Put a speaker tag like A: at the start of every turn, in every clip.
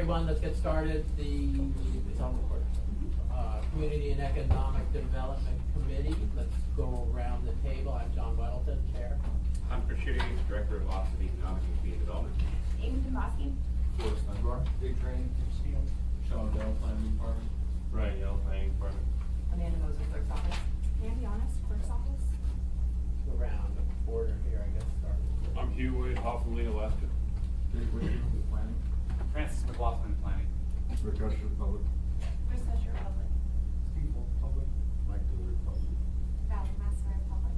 A: everyone. Let's get started. It's on record. Community and Economic Development Committee. Let's go around the table. I'm John Weddleton, Chair.
B: I'm Chris Shitty, Director of Office of Economic and Community Development.
C: Amy Tombowski.
D: Forrest Medgar. Big Train. Sean Dell, Planning Department.
B: Brian Yell, Planning Department.
C: Amanda Moser, Clerk's Office. Andy Honest, Clerk's Office.
A: Go around the border here, I guess.
B: I'm Hugh Wade, Hoffman, Alaska.
D: Jake Whitfield, with Planning.
E: Francis McLaughlin, Planning.
D: Rick Usher, Public.
C: Chris Usher, Public.
D: Steve Wolf, Public. Mike Dillard, Public.
C: Valerie Massmer, Public.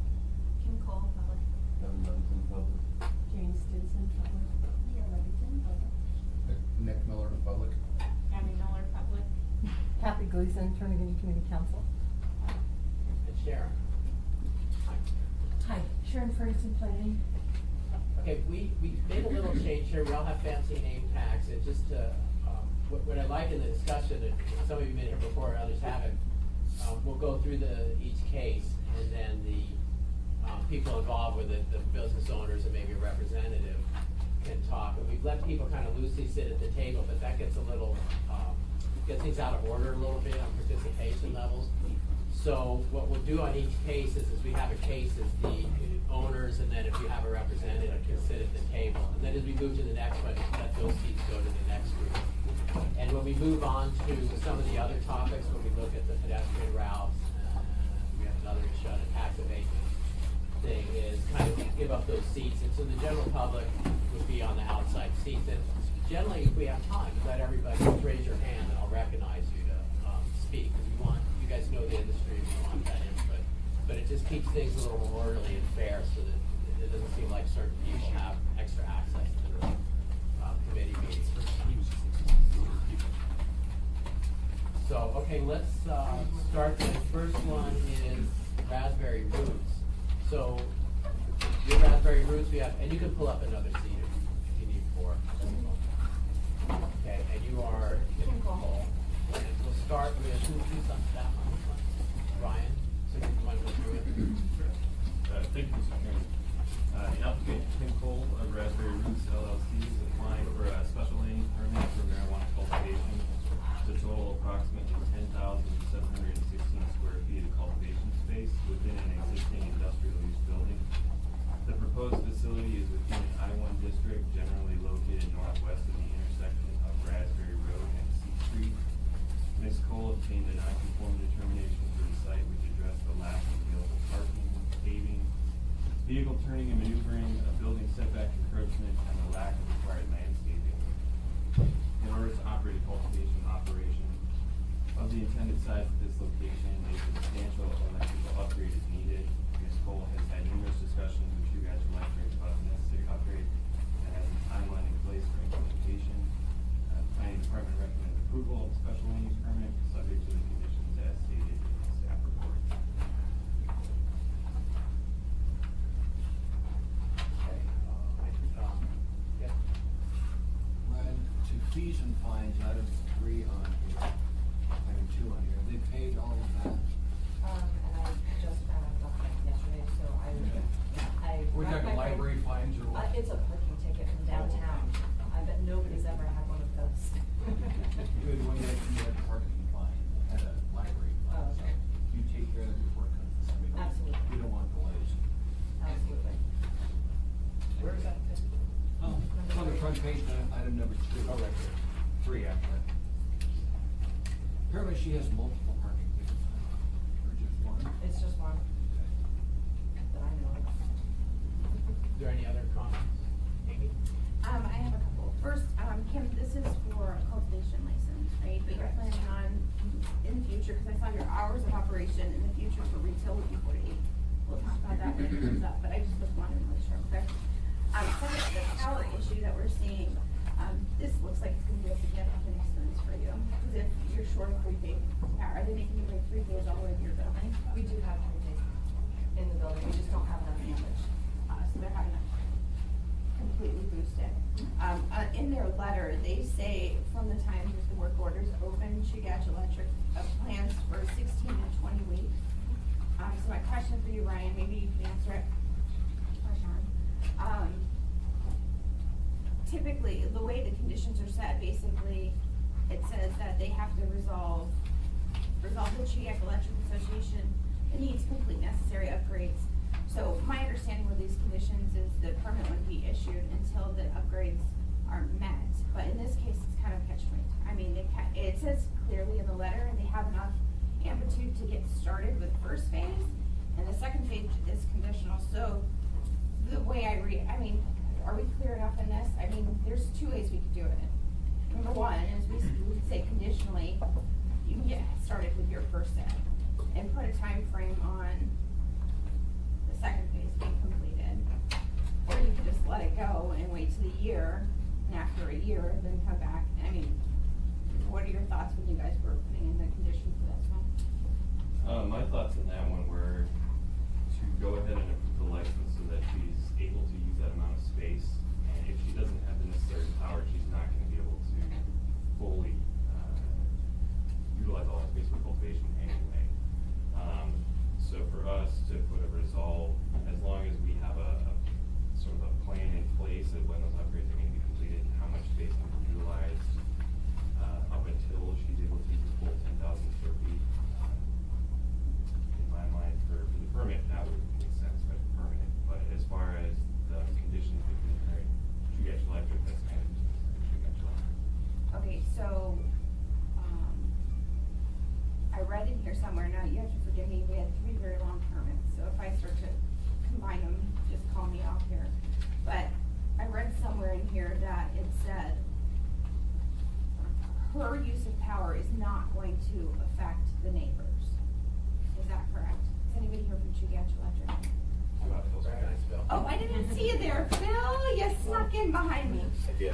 C: Kim Cole, Public.
D: Kevin Duncan, Public.
C: Jane Stinson, Public. Leah Levington, Public.
D: Nick Miller, Public.
C: Abby Miller, Public.
F: Kathy Gleason, Trinity Community Council.
A: And Sharon.
F: Hi, Sharon Ferguson, Planning.
A: Okay, we made a little change here. We all have fancy name tags, and just to, what I like in the discussion, and some of you have been here before, others haven't, we'll go through each case, and then the people involved with it, the business owners and maybe a representative, can talk. And we've let people kind of loosely sit at the table, but that gets a little, gets things out of order a little bit on participation levels. So what we'll do on each case is we have a case as the owners, and then if you have a representative, can sit at the table. And then as we move to the next one, let those seats go to the next group. And when we move on to some of the other topics, when we look at the pedestrian routes, we have another issue on a tax abatement thing, is kind of give up those seats. And so the general public would be on the outside seats. And generally, if we have time, let everybody just raise your hand, and I'll recognize you to speak. Because we want, you guys know the industry, we want that input. But it just keeps things a little more orderly and fair, so that it doesn't seem like certain people have extra access to the committee meetings. So, okay, let's start. The first one is Raspberry Roots. So, your Raspberry Roots, we have, and you can pull up another seat if you need four. Okay, and you are Kim Cole. And we'll start with who's on staff on this one? Ryan. So you want to go through it?
B: Thank you, Mr. Chairman. The applicant, Kim Cole of Raspberry Roots LLC, is applying for a special land use permit for marijuana cultivation to total approximately 10,716 square feet of cultivation space within an existing industrial use building. The proposed facility is within an I-1 district generally located northwest of the intersection of Raspberry Road and C Street. Ms. Cole obtained a non-conforming determination for the site which addressed the lack of available parking, paving, vehicle turning and maneuvering, a building setback encroachment, and the lack of required landscaping. In order to operate a cultivation operation of the intended size of this location, a substantial electrical upgrade is needed. Ms. Cole has had numerous discussions with you guys electric about the necessary upgrade and has a timeline in place for implementation. Planning Department recommends approval of the special land use permit subject to the conditions as stated in the staff report.
A: Okay. Yeah.
G: Ryan, to fees and fines, item 3 on here, item 2 on here, they paid all of that.
F: And I just found out about that yesterday, so I.
D: We're talking library fines or what?
F: It's a parking ticket from downtown. I bet nobody's ever had one of those.
G: You had one that you had parking fine, had a library fine.
F: Oh, okay.
G: So you take care of it before it comes to somebody.
F: Absolutely.
G: We don't want delays.
F: Absolutely.
A: Where is that?
G: It's on the front page, item number 2.
A: Oh, right here.
G: 3 after that. Apparently she has multiple parking tickets, or just one?
F: It's just one that I know of.
A: Is there any other comments? Amy?
C: I have a couple. First, Kim, this is for a cultivation license, right? But you're planning on, in the future, because I saw your hours of operation in the future for retail would be 48. We'll talk about that when it comes up, but I just wanted to make sure I'm clear. Second, the power issue that we're seeing, this looks like it's going to be a significant expense for you. Because if you're short of 3 phase power, are they making you wait 3 days all the way to your building?
F: We do have 3 days in the building, we just don't have enough amperage.
C: So they're having to completely boost it. In their letter, they say from the time that the work orders open, Chugach Electric plans for 16 to 20 weeks. So my question for you, Ryan, maybe you can answer it. Or Sean. typically, the way the conditions are set, basically, it says that they have to resolve the Chiac Electric Association, the needs complete necessary upgrades. So my understanding with these conditions is the permit wouldn't be issued until the upgrades are met. But in this case, it's kind of catch-22. I mean, it says clearly in the letter, and they have enough amplitude to get started with the first phase, and the second phase is conditional. So the way I read, I mean, are we clear enough in this? I mean, there's two ways we could do it. Number one is we could say conditionally, you can get started with your first set and put a time frame on the second phase being completed. Or you could just let it go and wait till a year, and after a year, then come back. I mean, what are your thoughts when you guys were putting in the condition for this one?
B: My thoughts on that one were to go ahead and approve the license so that she's able to use that amount of space. And if she doesn't have the necessary power, she's not gonna be able to fully, utilize all that space for cultivation anyway. So for us to put a resolve, as long as we have a sort of a plan in place of when those upgrades are gonna be completed and how much space can be utilized, up until she's able to use the full 10,000 square feet, in my mind, for the permit, that would make sense, right, permit. But as far as the conditions within her, Chiac Electric, that's kind of Chiac Electric.
C: Okay, so, I read in here somewhere, now you have to forgive me, we had 3 very long permits, so if I start to combine them, just call me off here. But I read somewhere in here that it said her use of power is not going to affect the neighbors. Is that correct? Is anybody here from Chiac Electric?
A: Very nice, Bill.
C: Oh, I didn't see you there, Phil, you snuck in behind me.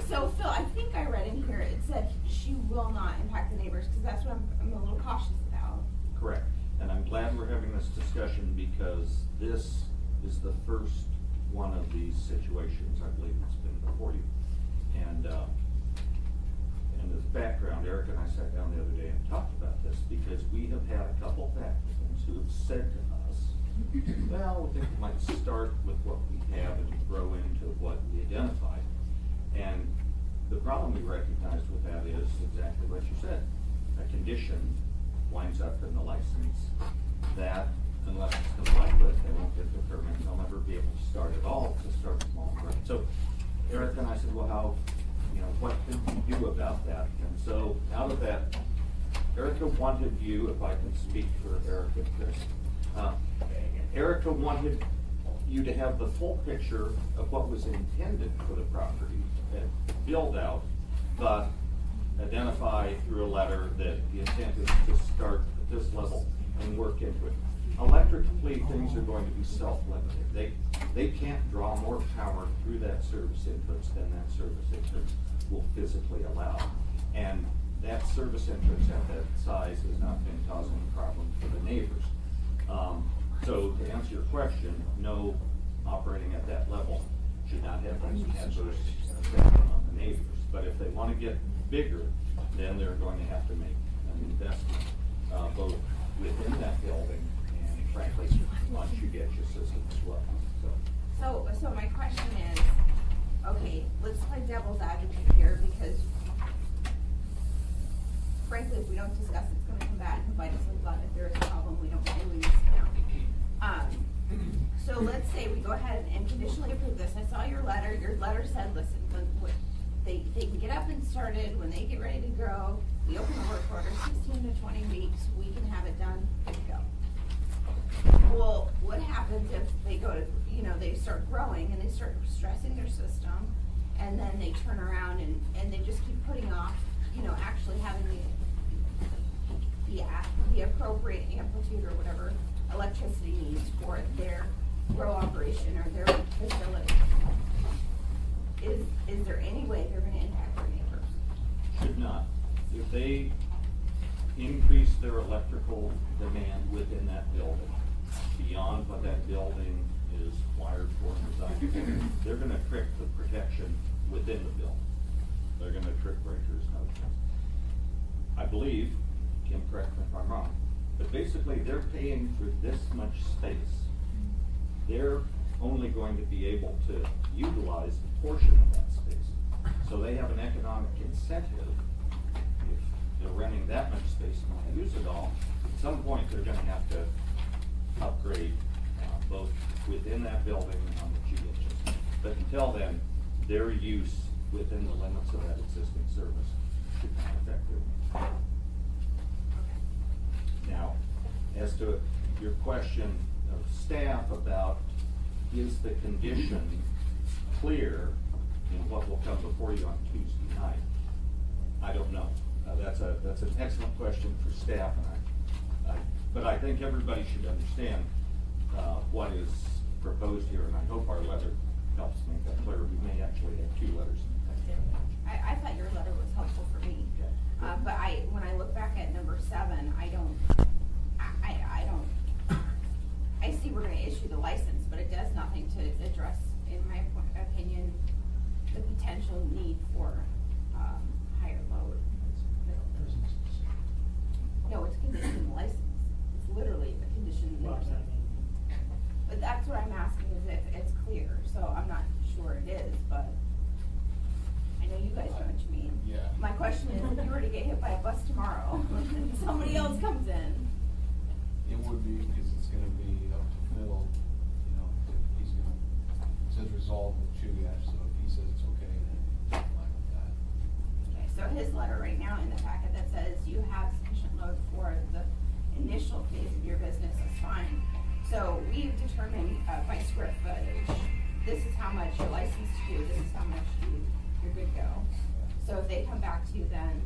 C: So Phil, I think I read in here, it said she will not impact the neighbors, because that's what I'm a little cautious about.
H: Correct, and I'm glad we're having this discussion because this is the first one of these situations, I believe, that's been before you. And as background, Eric and I sat down the other day and talked about this because we have had a couple of applicants who have said to us, well, we think we might start with what we have and grow into what we identified. And the problem we recognized with that is exactly what you said. A condition winds up in the license that unless it's complied with, they won't get the permit, they'll never be able to start at all to start small. So Eric and I said, well, how, what can we do about that? And so out of that, Erica wanted you, if I can speak for Erica and Chris, Erica wanted you to have the full picture of what was intended for the property and build out, but identify through a letter that the intent is to start at this level and work into it. Electrically, things are going to be self-limited. They can't draw more power through that service entrance than that service entrance will physically allow. And that service entrance at that size has not been causing a problem for the neighbors. So to answer your question, no operating at that level should not have any adverse effect on the neighbors. But if they want to get bigger, then they're going to have to make an investment, both within that building and frankly, on Chiac system as well.
C: So my question is, okay, let's play devil's advocate here because frankly, if we don't discuss it, it's going to come back and bite us in the butt. If there is a problem, we don't say we need to count. So let's say we go ahead and conditionally approve this. I saw your letter. Your letter said, listen, when they can get up and started, when they get ready to grow, we open the work order, 16 to 20 weeks, we can have it done, good to go. Well, what happens if they go to, they start growing and they start stressing their system, and then they turn around and they just keep putting off, actually having the appropriate amplitude or whatever electricity needs for their grow operation or their facility. Is there any way they're going to impact their neighbors?
H: Should not. If they increase their electrical demand within that building, beyond what that building is wired for and designed for, they're going to trick the protection within the building. They're going to trick breakers and other things. I believe, Kim, correct me if I'm wrong, but basically they're paying for this much space. They're only going to be able to utilize a portion of that space. So they have an economic incentive, if they're renting that much space and want to use it all, at some point, they're gonna have to upgrade, both within that building and on the GHs. But until then, their use within the limits of that existing service should not affect their needs. Now, as to your question of staff about, is the condition clear in what will come before you on Tuesday night? I don't know. That's an excellent question for staff, and but I think everybody should understand what is proposed here, and I hope our letter helps make that clear. We may actually have two letters.
C: I thought your letter was helpful for me.
H: Okay.
C: But when I look back at number 7, I see we're gonna issue the license, but it does nothing to address, in my opinion, the potential need for, higher load. No, it's conditioning the license. It's literally a condition. But that's what I'm asking, is if it's clear, so I'm not sure it is, but I know you guys know what you mean.
D: Yeah.
C: My question is, if you were to get hit by a bus tomorrow, and somebody else comes in,
D: It would be, because it's gonna be up to Phil, you know, if he's gonna, it says resolve with Chugash, so if he says it's okay, then I'm fine with that.
C: okay, so his letter right now in the packet that says you have sufficient load for the initial phase of your business is fine. So we've determined, by square footage, this is how much you're licensed to do, this is how much you're good to go. So if they come back to you, then,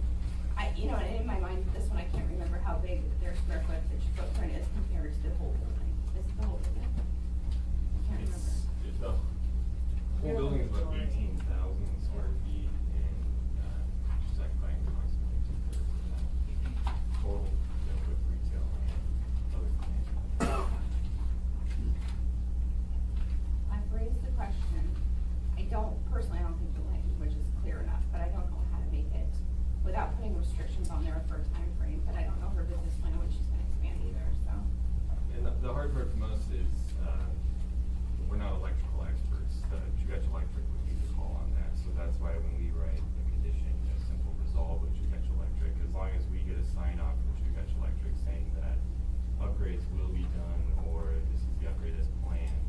C: you know, and in my mind, this one, I can't remember how big their square footage footprint is compared to the whole building. Is it the whole building? I can't remember.
B: It's the whole building is about 18,000 square feet, and just occupying approximately 2/3 of that total, with retail and other things.
C: I've raised the question, I don't think the language is clear enough, but I don't know how to make it without putting restrictions on there for a time frame. But I don't know her business plan, when she's gonna expand either, so.
B: And the hard part for most is, we're not electrical experts. Chugash Electric would be the call on that, so that's why when we write a condition, a simple resolve with Chugash Electric, as long as we get a sign off from Chugash Electric saying that upgrades will be done, or this is the upgrade as planned,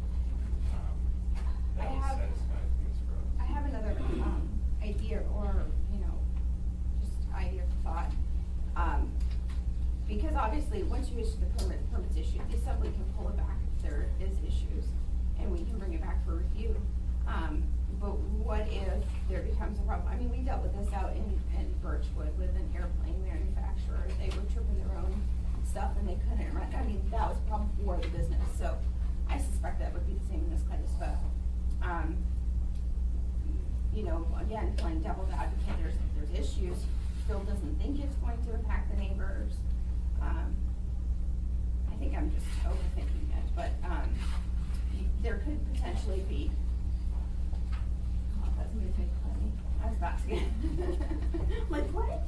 B: that will satisfy things for us.
C: I have another, idea, or, you know, just idea for thought. Because obviously, once you issue the permit's issued, the assembly can pull it back if there is issues, and we can bring it back for review. But what if there becomes a problem? I mean, we dealt with this out in Birchwood with an airplane manufacturer. They were tripping their own stuff and they couldn't run. I mean, that was a problem for the business, so I suspect that would be the same in this case, but, you know, again, playing devil's advocate, there's issues. Phil doesn't think it's going to impact the neighbors. I think I'm just overthinking it, but, there could potentially be, that's gonna make funny. I was about to get, like, what?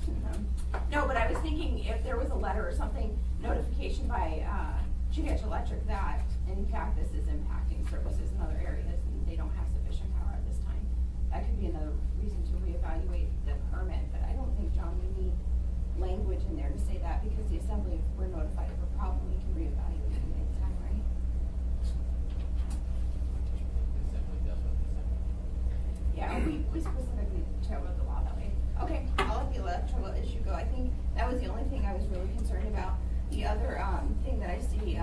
C: No, but I was thinking if there was a letter or something, notification by, Chugash Electric that, in fact, this is impacting services in other areas and they don't have sufficient power at this time. That could be another reason to reevaluate the permit, but I don't think, John, we need language in there to say that, because the assembly, if we're notified of a problem, we can reevaluate it at any time, right?
A: Simply dealt with the simple.
C: Yeah, we specifically chat about the law that way. Okay, I'll let the electrical issue go. I think that was the only thing I was really concerned about. The other, thing that I see,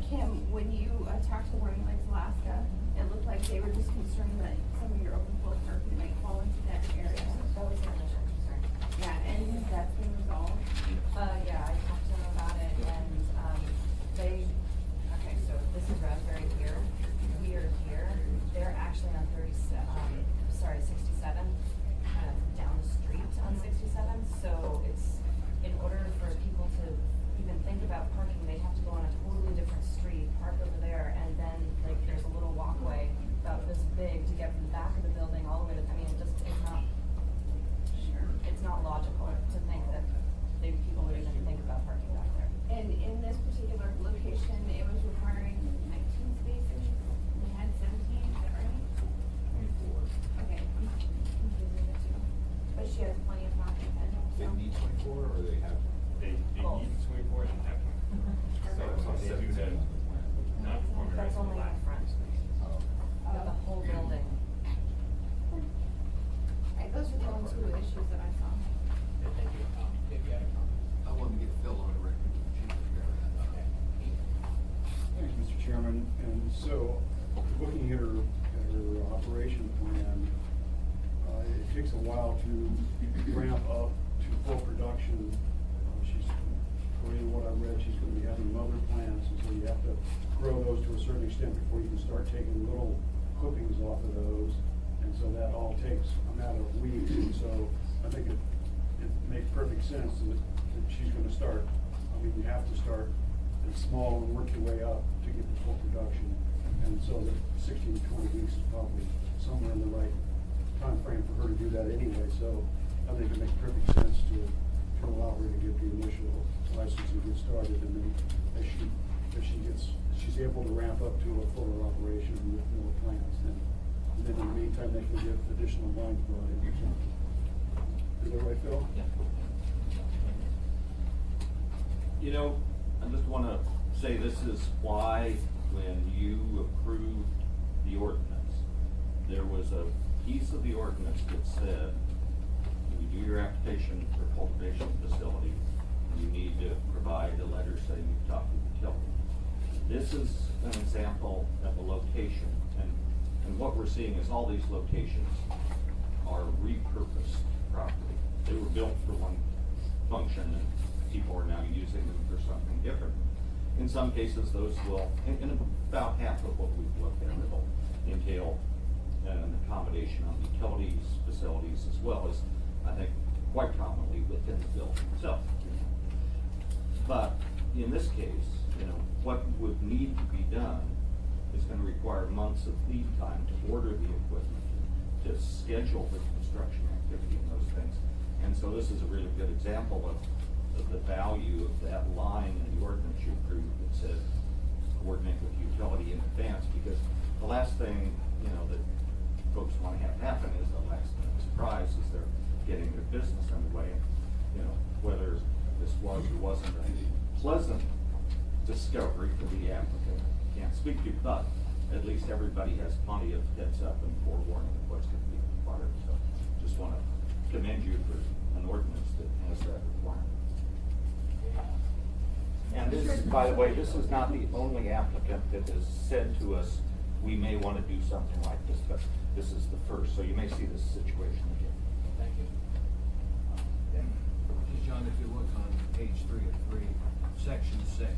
C: Kim, when you, talked to Warning Lakes Alaska, it looked like they were just concerned that some of your open floor parking might fall into that area.
F: That was their initial concern.
C: Yeah, and that's been resolved.
F: Yeah, I talked to them about it, and, okay, so this is Raspberry here, we are here, they're actually on 67, down the street on 67, so it's, in order for people to even think about parking, they have to go on a totally different street, park over there, and then, like, there's a little walkway about this big to get from that
I: for, or they have?
B: They
F: Oh.
B: need swimming for it and have to. So they do have non-conforming
F: That's
B: rights in the
F: only in
B: last.
F: front. But the whole building.
C: Right, those are the only two issues that I saw.
A: Okay, thank you. If you had a comment.
G: I wanted to get Phil on the record, chief of staff.
A: Okay.
J: Thank you, Mr. Chairman. And so, looking at her operation plan, it takes a while to ramp up to full production. She's, according to what I read, she's going to be having mother plants, and so you have to grow those to a certain extent before you can start taking little clippings off of those. And so that all takes a matter of weeks. And so I think it makes perfect sense that she's going to start. I mean, you have to start small and work your way up to get to full production. And so the 16 to 20 weeks is probably somewhere in the right time frame for her to do that anyway. So I think it makes perfect sense to allow her to get the initial license and get started. And then as she's able to ramp up to a fuller operation with more plants, and then in the meantime they can get additional lines brought in. Is that right, Phil?
A: Yeah.
H: You know, I just want to say this is why when you approved the ordinance, there was a piece of the ordinance that said, when you do your application for cultivation facility, you need to provide a letter saying you've talked with the utility. This is an example of a location, and what we're seeing is all these locations are repurposed property. They were built for one function, and people are now using them for something different. In some cases, those will, in about half of what we've looked at, it'll entail an accommodation on utilities, facilities, as well as, I think, quite commonly within the building itself. But in this case, you know, what would need to be done is going to require months of lead time to order the equipment, to schedule the construction activity and those things. And so this is a really good example of the value of that line in the ordinance you approved that said coordinate with utility in advance, because the last thing, you know, that folks want to have happen is a last minute surprise as they're getting their business underway. You know, whether this was or wasn't a pleasant discovery for the applicant, can't speak to, but at least everybody has plenty of heads up and forewarning of what's going to be required. So just want to commend you for an ordinance that has that requirement. And this, by the way, this is not the only applicant that has said to us, we may want to do something like this, but this is the first, so you may see this situation again.
A: Thank you.
G: John, if you look on page 3 of 3, section 6, it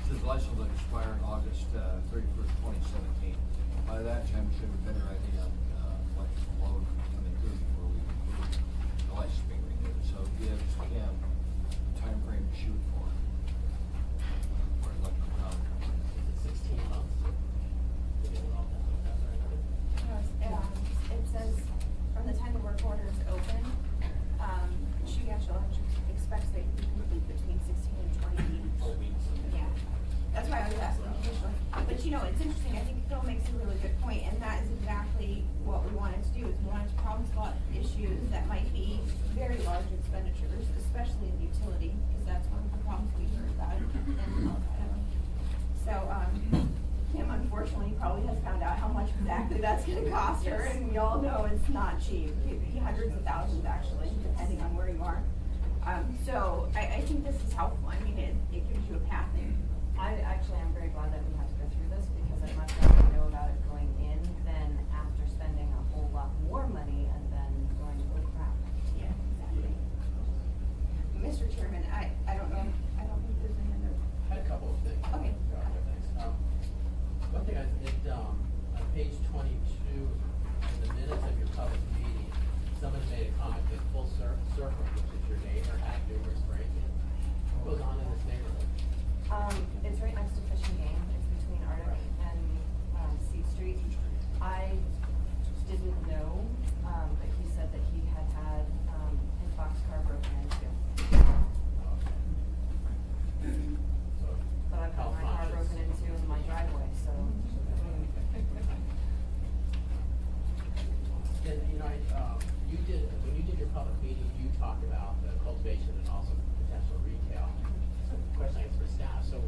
G: says license will expire on August 31st, 2017. By that time, we should have a better idea on what load coming through before we the license being renewed. So it gives him time frame to shoot for electrical contract.
A: Is it 16 months? To get it all done? That's right.
C: No, it says from the time the work order is open, she expects they can be complete between 16 and 20 weeks. Yeah, that's why I was asking initially. But you know, it's interesting, I think Phil makes a really good point, and that is exactly what we wanted to do, is we wanted to problem spot issues that might be very large expenditures, especially in utility, because that's one of the problems we heard about. So, Kim unfortunately probably has found out how much exactly that's gonna cost her, and we all know it's not cheap. It could be hundreds of thousands actually, depending on where you are. So I think this is helpful. I mean, it gives you a path in.
F: I actually am very glad that we have to go through this, because I'd much rather know about it going in than after spending a whole lot more money and then going, oh crap.
C: Yeah, exactly. Mr. Chairman, I don't know, I don't think there's any other.
A: I had a couple of things.
C: Okay.
A: One thing on page 22, in the minutes of your public meeting, someone made a comment that Full Circle, which is your neighbor, had numerous break-ins. What goes on in this neighborhood?
F: It's right next to Fish and Game. It's between Arctic and C Street. I didn't know, but he said that he had his boxcar broken into. But I've got my car broken into in my driveway, so.
A: And, you know, you you did your public meeting, you talked about the cultivation and also potential retail. So the question I guess for staff, so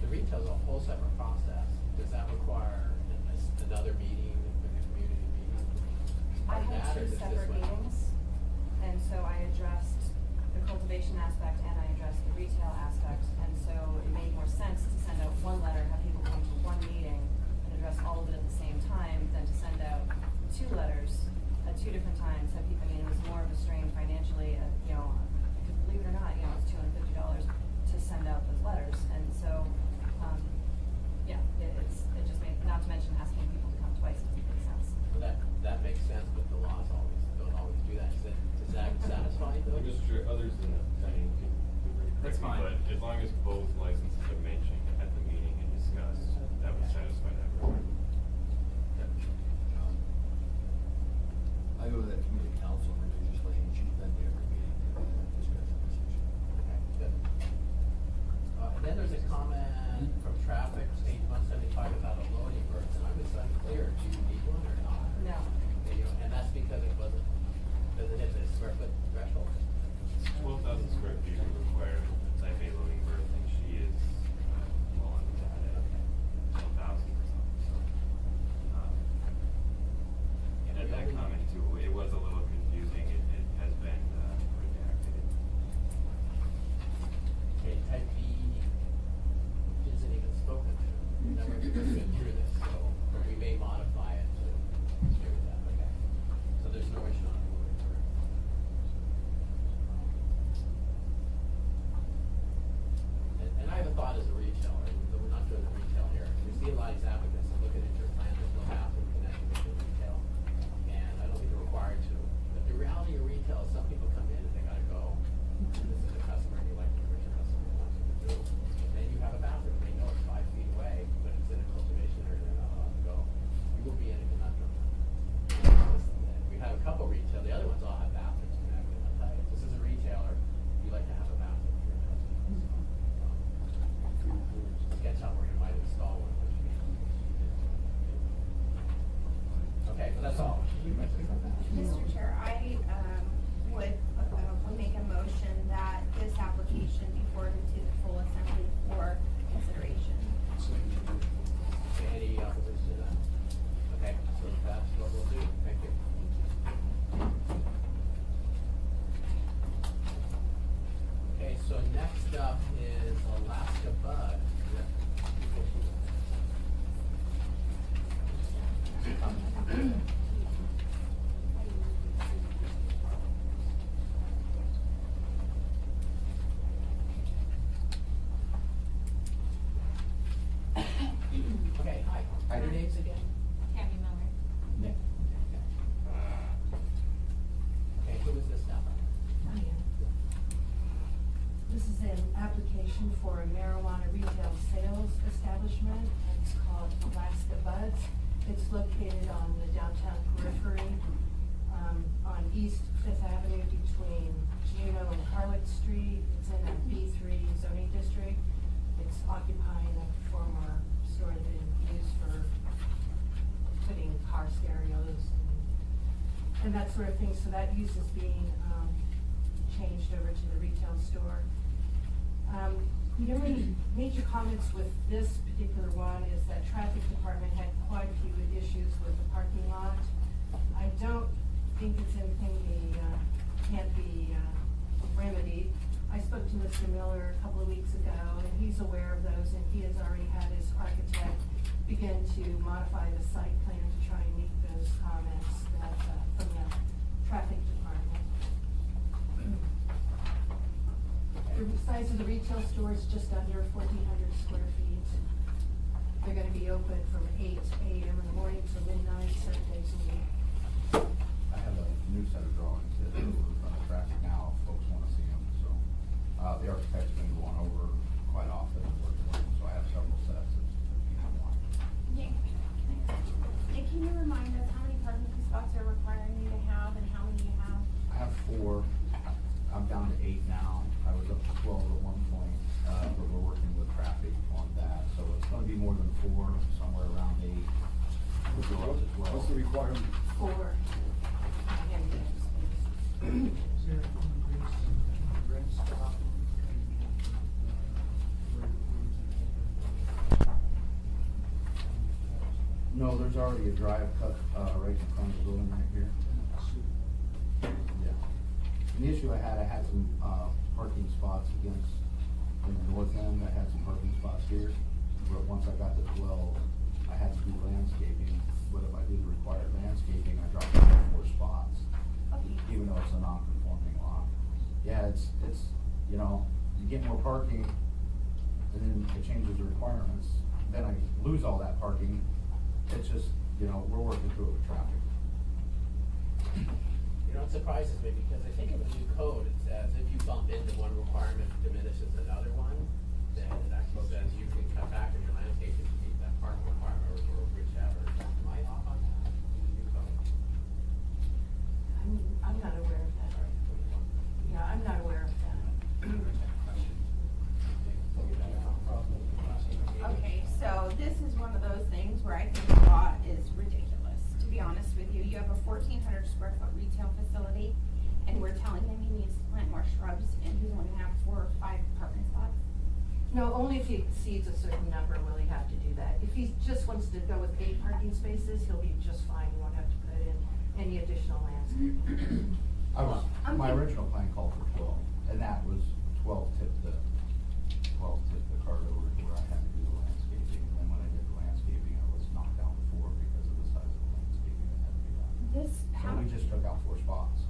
A: the retail is a whole separate process. Does that require another meeting, like a community meeting?
F: I
A: Like
F: had
A: that, or
F: two
A: does this
F: separate
A: one-
F: meetings, and so I addressed the cultivation aspect and I addressed the retail aspect, and so it made more sense to send out one letter, have people come to one meeting and address all of it at the same time, than to send out two letters at two different times, have people, I mean, it was more of a strain financially, you know, because believe it or not, you know, it's $250 to send out those letters, and so, yeah, it just made, not to mention asking people to come twice doesn't make sense.
A: Well, that makes sense, but the laws don't always do that. Is that satisfying though?
B: Mr. Chair, others in the planning can
E: That's
B: correct me,
E: fine.
B: but as long as both licenses are mentioned at the meeting and discussed, that would satisfy that requirement.
G: I go to that community council religiously, and she's been to every meeting, and discussion this issue.
A: Okay, good. And then there's a comment from traffic, page 175 about a loading berth, and I was unclear, do you need one or not?
F: No.
A: And that's because it doesn't hit the square foot threshold?
B: 12,000 square feet would require a type A loading berth, and she is well under that at 12,000 or something, so. And at that comment too, it was a little confusing, it has been redacted.
A: Okay, type B isn't even spoken to. Never been through this, so, but we may modify it to do that, okay? So there's no issue on the loading berth. And I have a thought as a retailer, though we're not doing the retail here. We see a lot of these applicants and looking at your plan, there's no bathroom connected with the retail. And I don't think they're required to. But the reality of retail is some people come in and they gotta go. And this is a customer, and you like to encourage your customer to want you to do. And then you have a bathroom, they know it's 5 feet away, but it's in a cultivation area, they're not allowed to go. You will be in a conundrum. We have a couple retail, the other ones all have bathrooms connected, and I'll tell you, this is a retailer, you like to have a bathroom for your customers. Sketch out where you might install one, which we. Okay, so that's all.
C: Mr. Chair, I, would make a motion that this application be forwarded to the full assembly for consideration.
A: Okay, any opposition to that? Okay, so that's what we'll do, thank you. Okay, so next up is Alaska Bud. Okay, hi.
I: Hi.
A: Your names again?
I: Tammy Miller.
A: Nick. Okay, who is this now?
K: This is an application for a marijuana retail sales establishment. It's called Alaska Buds. It's located on the downtown periphery, on East Fifth Avenue between Juneau and Harlech Street. It's in a B3 zoning district. It's occupying a former store that they use for putting car stereos and that sort of thing. So that use is being changed over to the retail store. The only major comments with this particular one is that traffic department had quite a few issues with the parking lot. I don't think it's anything can't be remedied. I spoke to Mr. Miller a couple of weeks ago, and he's aware of those, and he has already had his architect begin to modify the site plan to try and meet those comments that, from the traffic department. The size of the retail store is just under 1,400 square feet. They're gonna be open from 8 a.m. in the morning to midnight, 7 days a week.
I: I have a new set of drawings that are on the traffic now, if folks wanna see them, so. The architect's been going over quite often, and working with them, so I have several sets if people want.
C: Nick, can you remind us how many parking spots are requiring you to have and how many you have?
I: I have 4, I'm down to 8 now, I was up to 12 at one point, but we're working with traffic on that, so it's gonna be more than 4, somewhere around 8. We'll go up to 12.
J: What's the requirement?
K: 4 handicaps.
I: there's already a drive cut, right in front of the building right here. Yeah. And the issue I had some, parking spots against, in the north end, I had some parking spots here. But once I got to 12, I had to do landscaping, but if I do the required landscaping, I dropped down to 4 spots. Even though it's a non-conforming lot. Yeah, it's, you know, you get more parking, and then it changes the requirements, then I lose all that parking. It's just, you know, we're working through it with traffic.
A: You know, it surprises me because I think in the new code, it says if you bump into one requirement diminishes another one, then it actually says you can cut back on your landscape if you meet that parking requirement or whichever. Am I off on that in the new code?
K: I'm not aware of that. Yeah, I'm not aware of that.
C: Okay, so this is one of those things where I think the law is ridiculous, to be honest with you. You have a 1,400 square foot retail facility, and we're telling him he needs to plant more shrubs, and he's only gonna have 4 or 5 parking spots?
K: No, only if he exceeds a certain number will he have to do that. If he just wants to go with 8 parking spaces, he'll be just fine. He won't have to put in any additional landscaping.
I: My original plan called for 12, and that was 12 tipped the cart over to where I had to do the landscaping. And then when I did the landscaping, I was knocked down to 4 because of the size of the landscaping that had to be done. So we just took out 4 spots.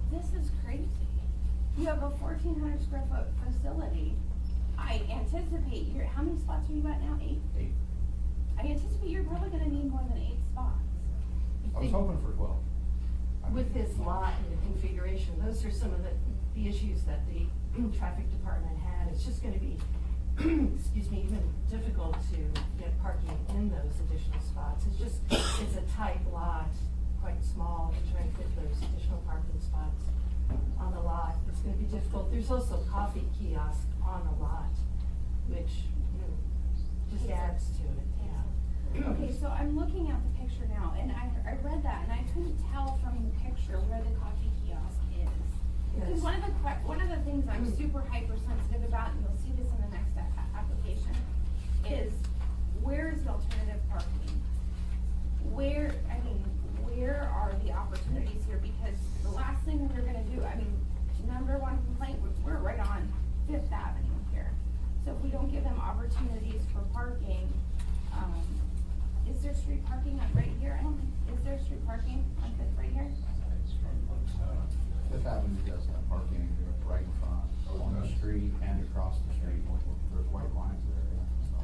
C: This is crazy. You have a 1,400 square foot facility. I anticipate how many spots are you at now? 8?
I: 8.
C: I anticipate you're probably gonna need more than 8 spots.
I: I was hoping for 12.
K: With his lot and the configuration, those are some of the issues that the traffic department had. It's just gonna be, excuse me, even difficult to get parking in those additional spots. It's a tight lot, quite small, to try and fit those additional parking spots on the lot. It's gonna be difficult. There's also coffee kiosk on the lot, which, you know, just adds to it, yeah.
C: Okay, so I'm looking at the picture now, and I read that, and I couldn't tell from the picture where the coffee kiosk is. Because one of the things I'm super hypersensitive about, and you'll see this in the next application, is where is the alternative parking? Where are the opportunities here? Because the last thing we're gonna do, number one complaint, we're right on 5th Avenue here. So if we don't give them opportunities for parking, is there street parking right here? Is there street parking on 5th right here?
I: 5th Avenue does have parking right in front, on the street and across the street. There's white lines there, yeah. So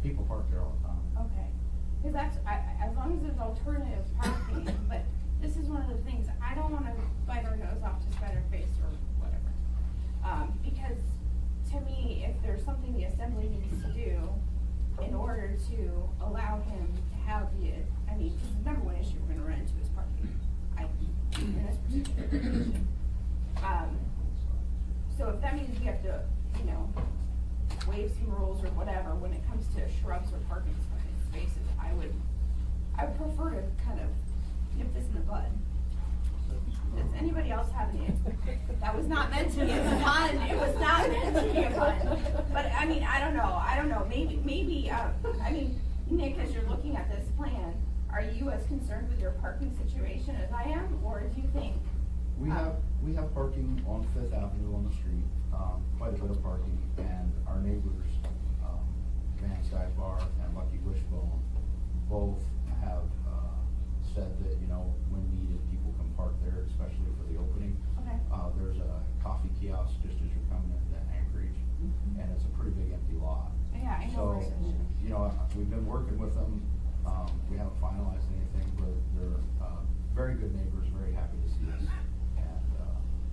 I: people park there all the time.
C: Okay, because as long as there's alternative parking, but this is one of the things, I don't wanna bite our nose off to spite our face or whatever. Because to me, if there's something the assembly needs to do in order to allow him to have because the number one issue we're gonna run into is parking, in this particular location. So if that means we have to, waive some rules or whatever when it comes to shrubs or parking spaces, I would prefer to kind of nip this in the bud. Does anybody else have any? That was not meant to be a pun. It was not meant to be a pun. But I don't know. Maybe. Nick, as you're looking at this plan, are you as concerned with your parking situation as I am, or do you think?
I: We have parking on 5th Avenue on the street, quite a bit of parking, and our neighbors, Van Sky Bar and Lucky Wishbone, both have said that, when needed, people can park there, especially for the opening.
C: Okay.
I: There's a coffee kiosk just as you're coming into Anchorage, and it's a pretty big empty lot.
C: Yeah, I know.
I: So, we've been working with them. We haven't finalized anything, but they're very good neighbors, very happy to see us, and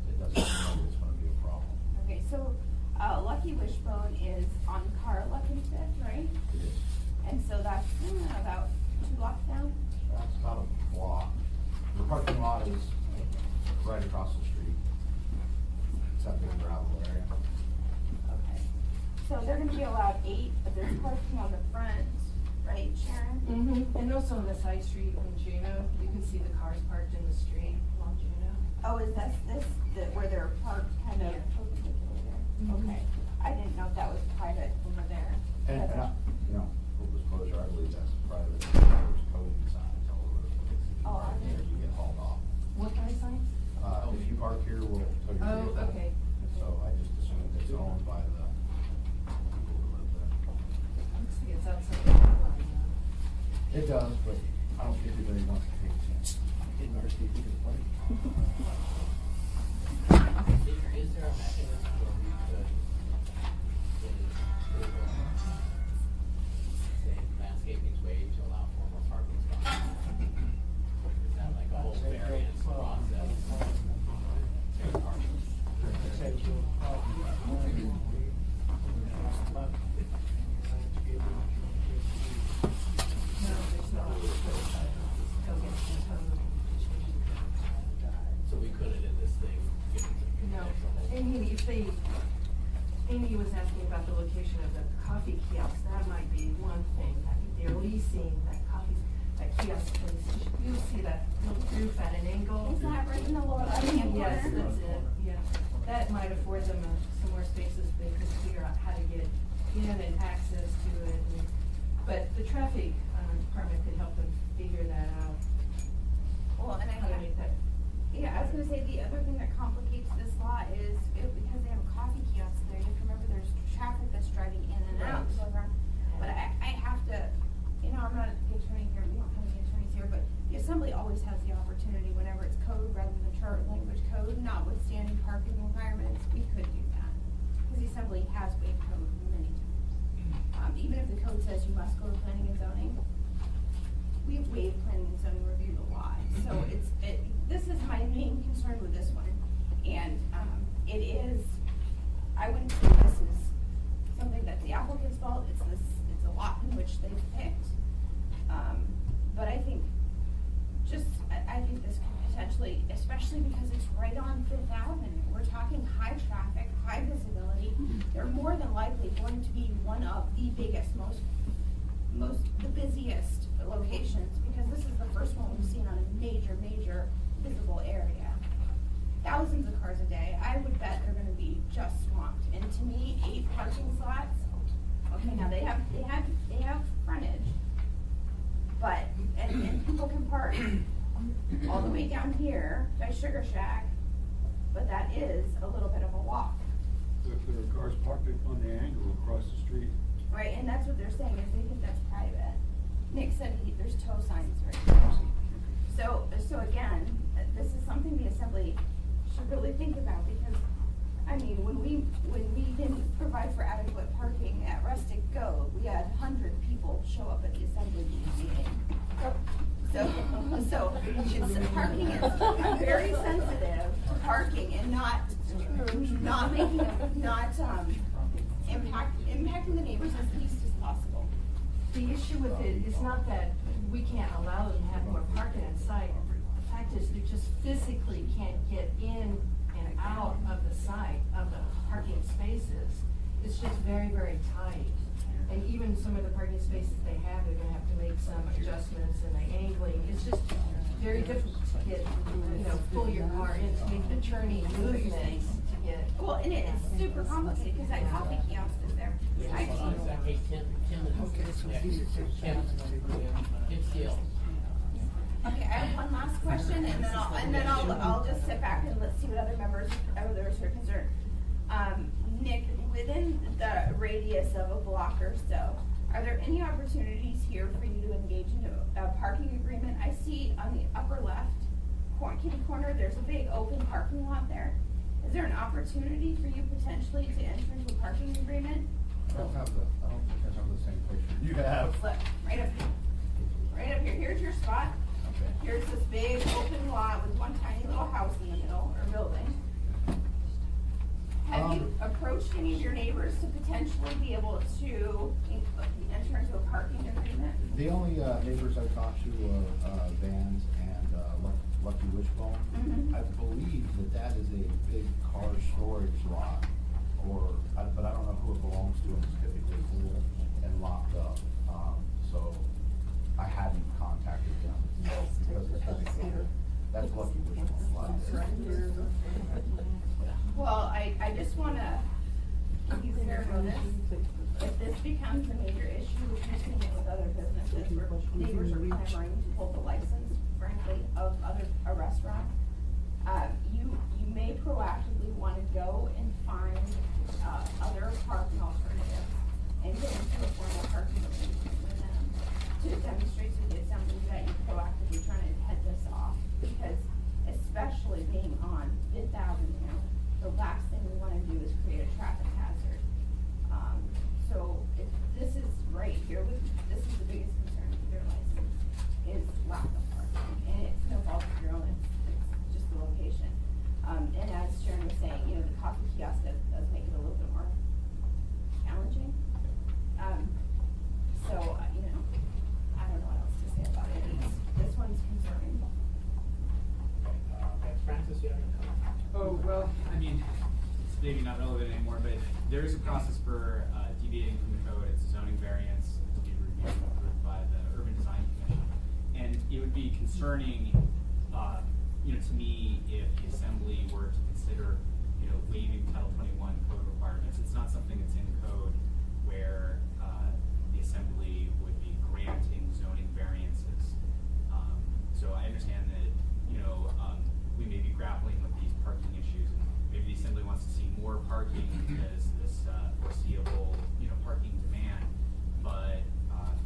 I: it doesn't seem like it's going to be a problem.
C: Okay, so Lucky Wishbone is on Carluck and 5th, right?
I: It is.
C: And so that's about 2 blocks down?
I: That's about a block. The parking lot is right across the street. It's that big gravel area.
C: Okay. So they're gonna be allowed 8, but there's parking on the front, right, Sharon?
K: Mm-hmm. And also on the side street on Juno, you can see the cars parked in the street along Juno.
C: Oh, is this where they're parked kind of perpendicular there?
K: Mhm.
C: Okay. I didn't know if that was private over there.
I: And full disclosure, I believe that's private. There's code towing signs all over the place.
C: Oh,
I: If you park here, you get hauled off.
K: What kind of signs?
I: If you park here, we'll tow your
K: Oh,
I: vehicle.
K: okay.
I: So I just assumed it's owned by the people who live there.
K: Looks like it's outside the line now.
I: It does, but I don't think anybody wants to take a chance.
A: Is there a mechanism where we could, in approval, say landscaping's waived to allow for more parking spots? Is that like a whole variance process?
K: No, there's not. Go get some code.
A: So we couldn't in this thing, get into
K: No,
A: the
K: Amy, Amy was asking about the location of the coffee kiosk, that might be one thing. I think they're leasing that kiosk place. You'll see that little roof at an angle.
C: Is that right in the lower left-hand corner?
K: Yes, that's it, yeah. That might afford them some more spaces, they could figure out how to get in and access to it. But the traffic department could help them figure that out.
C: Well, and
K: How to make that.
C: yeah, I was gonna say, the other thing that complicates this lot is, because they have a coffee kiosk there, you have to remember there's traffic that's driving in and out,
A: Right.
C: so around. But I have to, I'm not the attorney here, we don't have any attorneys here, but the assembly always has the opportunity, whenever it's code rather than chart language code, notwithstanding parking requirements, we could do that. Because the assembly has waived code many times. Even if the code says you must go to planning and zoning, we've waived planning and zoning review a lot. So this is my main concern with this one. And, it is, I wouldn't say this is something that's the applicant's fault, it's a lot in which they've picked. But I think I think this could potentially, especially because it's right on Fifth Avenue, we're talking high traffic, high visibility. They're more than likely going to be one of the biggest, the busiest locations, because this is the first one we've seen on a major visible area. Thousands of cars a day, I would bet they're gonna be just swamped. And to me, 8 parking slots, okay, now they have frontage, but, and people can park all the way down here by Sugar Shack, but that is a little bit of a walk.
J: If there are cars parked on the angle across the street.
C: Right, and that's what they're saying, is they think that's private. Nick said there's tow signs right there. So again, this is something the assembly should really think about, because, I mean, when we didn't provide for adequate parking at Rustic Go, we had 100 people show up at the assembly meeting. So parking is, I'm very sensitive to parking and not impacting the neighbors as least as possible.
K: The issue with it is not that we can't allow them to have more parking inside. The fact is, they just physically can't get in and out of the site of the parking spaces. It's just very, very tight. And even some of the parking spaces they have, they're gonna have to make some adjustments in the angling. It's just very difficult to get, pull your car in to make the turning movements to get.
C: Well, and it's super complicated, because that coffee kiosk is there.
A: Hey, Tim Steele.
C: Okay, I have one last question, and then I'll just sit back and let's see what others are concerned. Nick, within the radius of a block or so, are there any opportunities here for you to engage in a parking agreement? I see on the upper left kitty corner, there's a big open parking lot there. Is there an opportunity for you potentially to enter into a parking agreement?
I: I don't think I have the same picture you have.
C: Look, right up here, here's your spot.
I: Okay.
C: Here's this big open lot with one tiny little house in the middle, or building. Have you approached any of your neighbors to potentially be able to enter into a parking agreement?
I: The only neighbors I talked to are Vans and Lucky Wishbone.
C: Mhm.
I: I believe that is a big car storage lot, but I don't know who it belongs to, and it's typically full and locked up. So I hadn't contacted them because it's typically, that's Lucky Wishbone's lot.
C: Well, I just wanna, he's fair notice. If this becomes a major issue, which we've seen it with other businesses, where neighbors are clamoring to pull the license, frankly, of a restaurant, you may proactively wanna go and find, other parking alternatives and get into a formal parking arrangement with them to demonstrate to the assembly that you're proactively trying to head this off, because especially being on Fifth Avenue, the last thing we wanna do is create a traffic hazard. So if this is right here, this is the biggest concern with your license, is lack of parking, and it's no fault of your own, it's just the location. And as Sharon was saying, you know, the coffee kiosk does make it a little bit more challenging. So, you know, I don't know what else to say about it, this one's concerning.
A: Francis, you have any comments?
E: Oh, well, I mean, it's maybe not relevant anymore, but there is a process for deviating from the code. It's a zoning variance to be reviewed and approved by the Urban Design Commission. And it would be concerning, you know, to me, if the assembly were to consider, you know, waiving Title 21 code requirements. It's not something that's in code where the assembly would be granting zoning variances. So I understand that, you know, we may be grappling with these parking issues, and maybe the assembly wants to see more parking as this foreseeable, you know, parking demand. But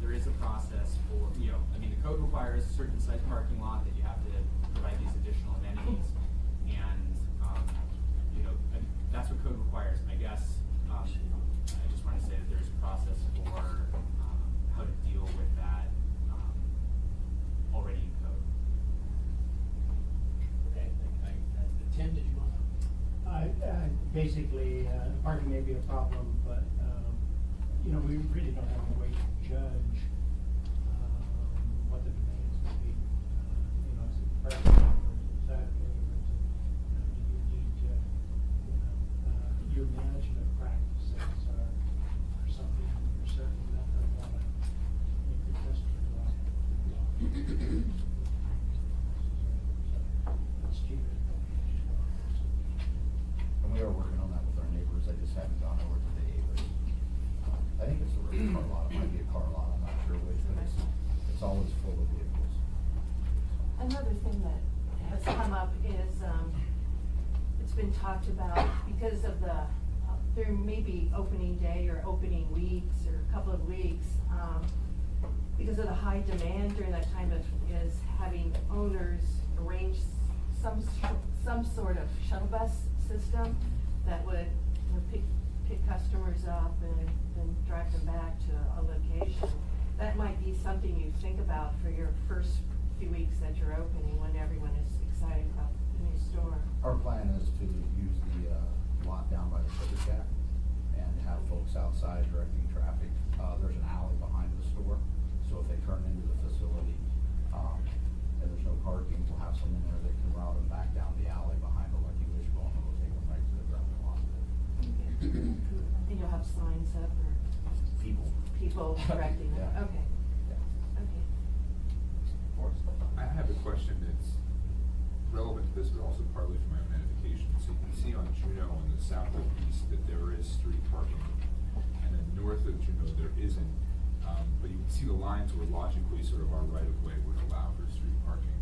E: there is a process for, you know, I mean, the code requires a certain size parking lot that you have to provide these additional amenities, and you know, that's what code requires. I guess I just want to say that there's a process for how to deal with that already in code.
A: Okay, Tim, did you want to?
L: Basically, parking may be a problem, but, you know, we really don't have a way to judge, what the demands would be. You know, is it Friday, or is it Saturday, or is it, you know, do you need to, you know, your management practices are something you're certainly not gonna wanna make the customer go out and do. It's cheaper.
I: And we are working on that with our neighbors, I just haven't gone over to the neighbors. I think it's a real car lot, it might be a car lot, I'm not sure which, but it's always full of vehicles.
K: Another thing that has come up is, it's been talked about because of the, there may be opening day or opening weeks or a couple of weeks, because of the high demand during that time is having owners arrange some sort of shuttle bus system that would, you know, pick customers up and drive them back to a location. That might be something you think about for your first few weeks that you're opening, when everyone is excited about the new store.
I: Our plan is to use the lot down by the Sugar Shack and have folks outside directing traffic. There's an alley behind the store, so if they turn into the facility, and there's no parking, we'll have someone there that can route them back down the alley behind the Lucky Wishbone, and we'll take them right to the ground lot.
K: And you'll have signs up or people directing them,
I: Yeah.
K: okay,
I: Yeah.
K: okay.
M: I have a question that's relevant to this, but also partly for my own edification. So you can see on Juneau on the south and east that there is street parking, and then north of Juneau there isn't. But you can see the lines where logically sort of our right of way would allow for street parking.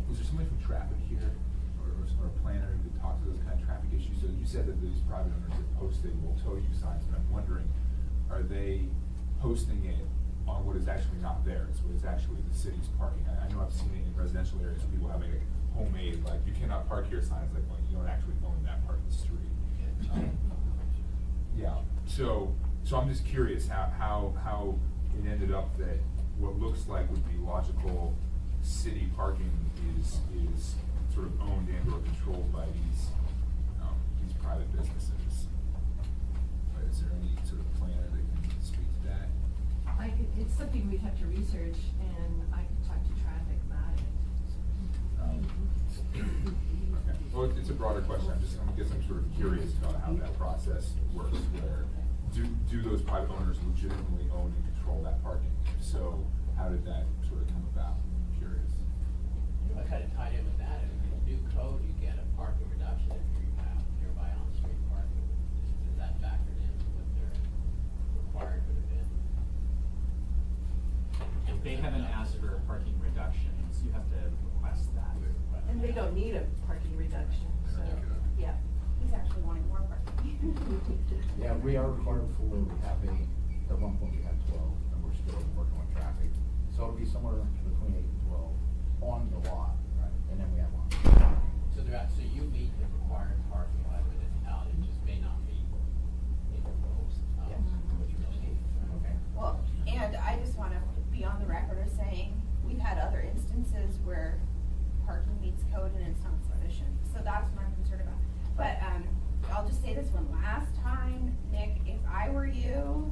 M: Was there somebody from traffic here, or a planner who could talk to those kind of traffic issues? So you said that these private owners are posting will tow you signs, but I'm wondering, are they posting it on what is actually not theirs, what is actually the city's parking? I know I've seen it in residential areas where people having like homemade, like, you cannot park here signs, like, well, you don't actually own that part of the street. Yeah, so I'm just curious how it ended up that what looks like would be logical city parking is sort of owned and or controlled by these private businesses. Is there any sort of planner that can speak to that?
K: It's something we'd have to research, and I could talk to traffic about it.
M: Okay. Well, it's a broader question. I guess I'm sort of curious about how that process works. Where do those private owners legitimately own and control that parking? If so, how did that sort of come about? I'm curious.
A: You know, kind of tied in with that, in the new code, you get a parking reduction if you have nearby on-street parking.
K: don't need a parking reduction, so, yeah.
C: He's actually wanting more parking.
I: Yeah, we are required for, we have 8, at one point we had 12, and we're still working with traffic. So it'll be somewhere between 8 and 12 on the lot, right, and then we have one.
A: So so you meet the required parking by the municipality, it just may not be in the post,
I: Yes.
A: what you really need.
I: Okay.
C: Well, and I just wanna be on the record as saying, we've had other instances where parking meets code and it's not sufficient, so that's what I'm concerned about. But, I'll just say this one last time, Nick, if I were you,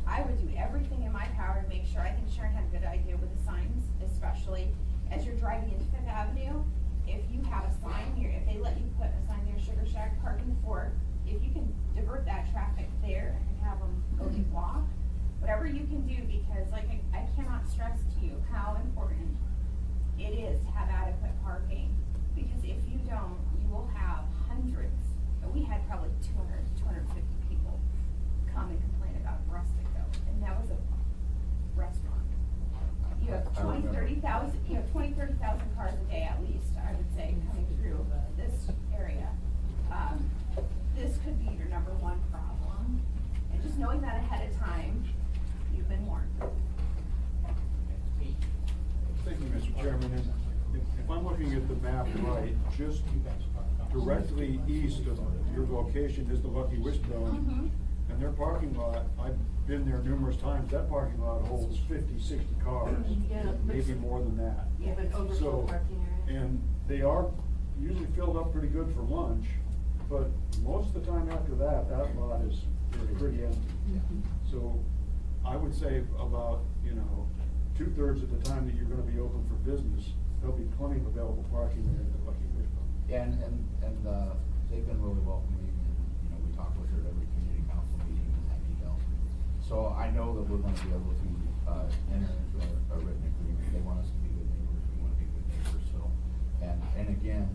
C: I would do everything in my power to make sure, I think Sharon had a good idea with the signs, especially as you're driving into Fifth Avenue. If you have a sign here, if they let you put a sign there, Sugar Shack parking for, if you can divert that traffic there and have them go to walk, whatever you can do, because like, I cannot stress to you how important it is to have adequate parking. Because if you don't, you will have hundreds, we had probably 200, 250 people come and complain about Rustico, and that was a restaurant. You have 20, 30,000, you have 20, 30,000 cars a day at least, I would say, coming through this area. This could be your #1 problem, and just knowing that ahead of time, you've been warned.
A: Pete?
J: Thank you, Mr. Chairman. And if I'm looking at the map right, just directly east of your location is the Lucky Wishbone. And their parking lot, I've been there numerous times, that parking lot holds 50, 60 cars,
K: Yeah.
J: maybe more than that.
K: You have an overflow
J: So,
K: parking area.
J: and they are usually filled up pretty good for lunch, but most of the time after that, that lot is pretty empty. So I would say about, 2/3 of the time that you're gonna be open for business, there'll be plenty of available parking there at the Lucky Wishbone.
I: Yeah, and they've been really welcoming, and, we talk with her at every community council meeting and have emails. So I know that we're gonna be able to, enter into a written agreement. They want us to be good neighbors, we wanna be good neighbors, so. And again,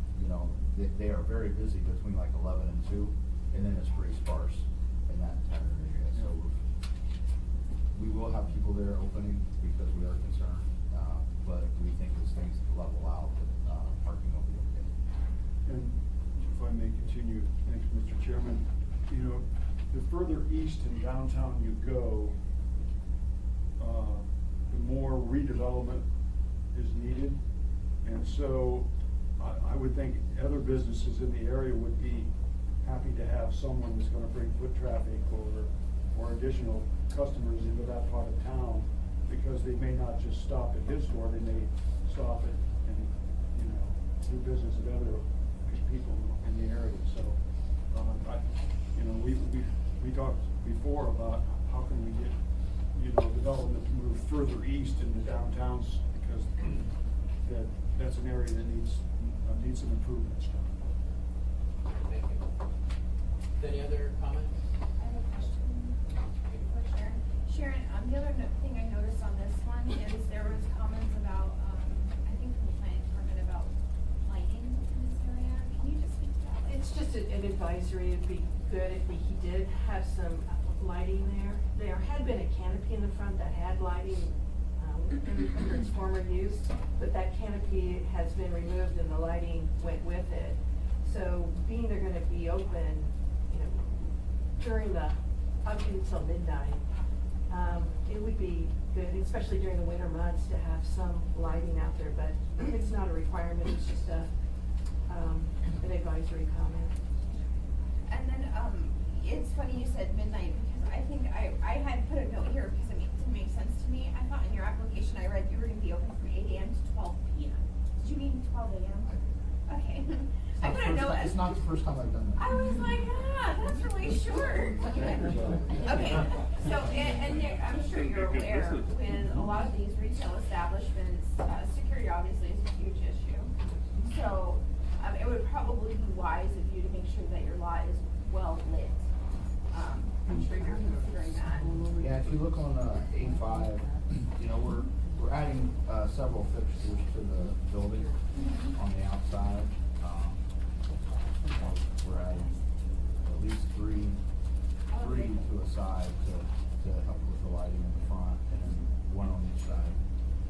I: they are very busy between like 11 and 2, and then it's pretty sparse in that entire area, so. We will have people there opening because we are concerned, but we think as things level out, that, parking will be okay.
J: And if I may continue, thanks, Mr. Chairman, the further east in downtown you go, the more redevelopment is needed. And so I would think other businesses in the area would be happy to have someone that's gonna bring foot traffic or additional customers into that part of town, because they may not just stop at his store, they may stop at and, do business with other people in the area. So, we talked before about how can we get, development to move further east into downtowns, because that's an area that needs some improvements.
A: Thank you. Any other comments?
C: I have a question for Sharon. Sharon, the other thing I noticed on this one is there was comments about, I think from the planning department about lighting in this area. Can you just speak to that?
K: It's just an advisory, it'd be good if he did have some lighting there. There had been a canopy in the front that had lighting, in its former use, but that canopy has been removed and the lighting went with it. So being they're gonna be open, during up until midnight, it would be good, especially during the winter months, to have some lighting out there, but it's not a requirement, it's just an advisory comment.
C: And then, it's funny you said midnight, because I think I had put a note here because it didn't make sense to me. I thought in your application I read you were gonna be open from 8 AM to 12 PM. Did you mean 12 AM? Okay. I put a note.
I: It's not the first time I've done that.
C: I was like, that's really short. Okay, so, and I'm sure you're aware, with a lot of these retail establishments, security obviously is a huge issue. So, it would probably be wise of you to make sure that your lot is well lit. I'm sure you're considering that.
I: Yeah, if you look on A5, we're adding several fixtures to the building on the outside. We're adding at least three to a side to help with the lighting in the front, and then one on each side.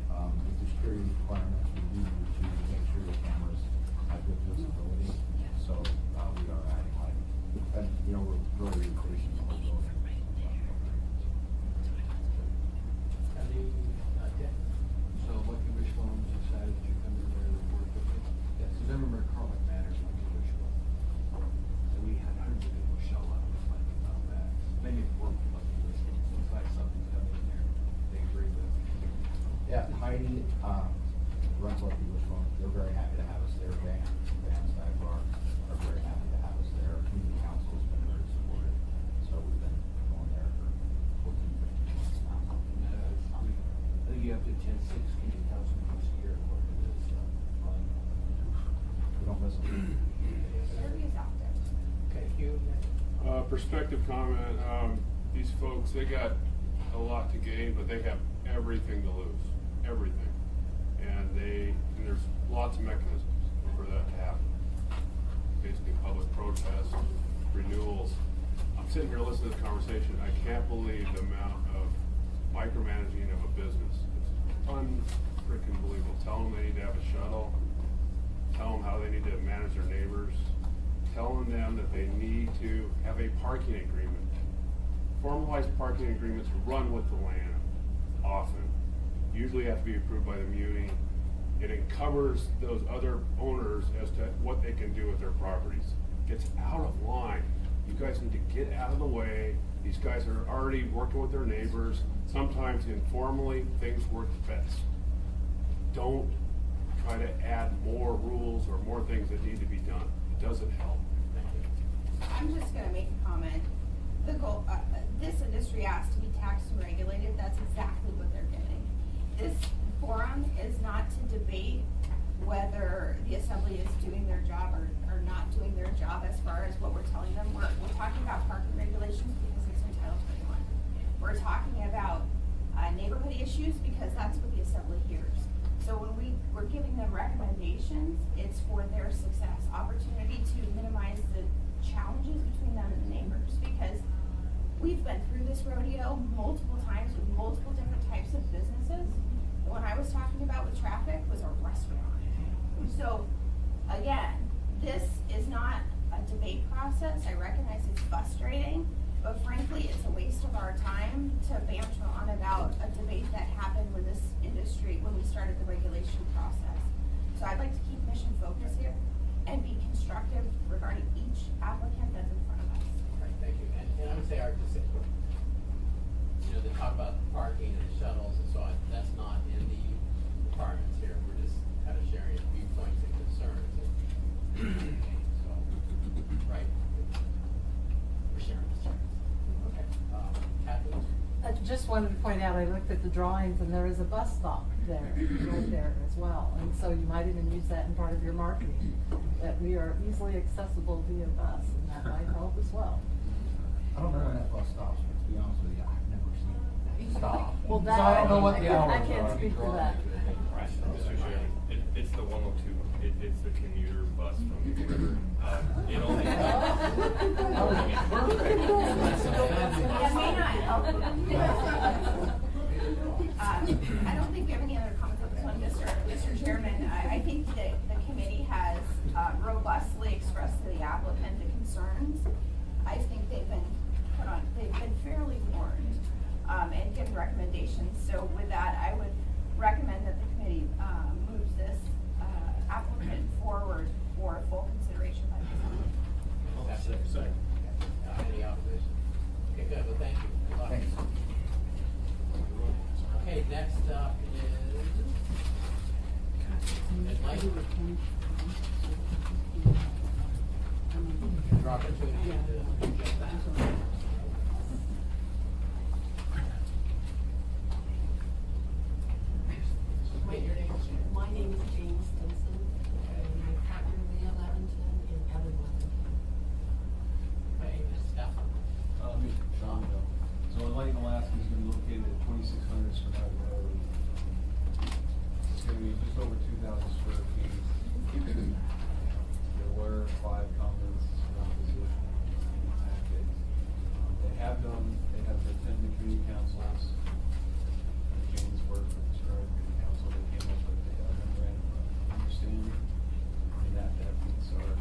I: With the security requirements, we do need to make sure the cameras have Brady, runs what people are, they're very happy to have us there. Van Stagler are very happy to have us there. Community council's been very supportive, so we've been going there for 14, 15 months now.
G: I think you have to attend 6 community council meetings a year according to this, fund.
I: We don't miss them.
C: Everybody's out there.
A: Okay, Hugh.
N: Perspective comment, these folks, they got a lot to gain, but they have everything to lose, everything. And there's lots of mechanisms for that to happen. Basically public protests, renewals. I'm sitting here listening to this conversation, I can't believe the amount of micromanaging of a business. It's unfreaking believable. Tell them they need to have a shuttle, tell them how they need to manage their neighbors, telling them that they need to have a parking agreement. Formalized parking agreements run with the land often. Usually have to be approved by the muni. It encumbers those other owners as to what they can do with their properties. It's out of line. You guys need to get out of the way. These guys are already working with their neighbors. Sometimes informally, things work best. Don't try to add more rules or more things that need to be done. It doesn't help.
C: I'm just gonna make a comment. The goal, this industry has to be taxed and regulated. That's exactly what they're getting. This forum is not to debate whether the assembly is doing their job or not doing their job as far as what we're telling them. We're talking about parking regulations because it's entitled to anyone. We're talking about neighborhood issues because that's what the assembly hears. So when we're giving them recommendations, it's for their success, opportunity to minimize the challenges between them and the neighbors, because we've been through this rodeo multiple times with multiple different types of businesses. The one I was talking about with traffic was a restaurant. So again, this is not a debate process. I recognize it's frustrating, but frankly, it's a waste of our time to banter on about a debate that happened with this industry when we started the regulation process. So I'd like to keep mission focused here and be constructive regarding each applicant that's in front of us.
A: Right, thank you. And I would say our decision, the talk about parking and the shuttles and so on, that's not in the departments here. We're just kind of sharing viewpoints and concerns. So, right. We're sharing concerns. Okay. Kathy?
O: I just wanted to point out, I looked at the drawings and there is a bus stop there, right there as well. And so you might even use that in part of your marketing, that we are easily accessible via bus, and that might help as well.
I: I don't know when that bus stops, but to be honest with you, I've never seen it stop.
O: Well, that,
I: So I don't know what the hours
O: I can't
I: are.
O: speak to that.
B: Mr. Chairman, it's the 102. It's the commuter bus from the river. It only.
C: That may not help. I don't think we have any other comments on this one, Mr. Chairman. I think that the committee has robustly expressed to the applicant the concerns. I think they've been fairly warned and given recommendations. So with that, I would recommend that the committee moves this applicant forward for full consideration by the assembly.
A: Second. Any opposition? Okay, good. Well, thank you. Good luck.
I: Thanks.
A: Okay, next up is Mike. Your opportunity to get that. Wait, your name is?
P: My name is James Stinson, and I'm partner in the Leventon in Evan Leventon.
A: Okay, and Stefan.
D: Sean, so Enlighten Alaska is going to be located at 2600 Scarlet Road. It's going to be just over 2,000 square feet. There were 5 comments around position in the packet. They have attended community councils. James worked with the Scarlet Community Council. They came up with a memorandum of understanding, and that meets our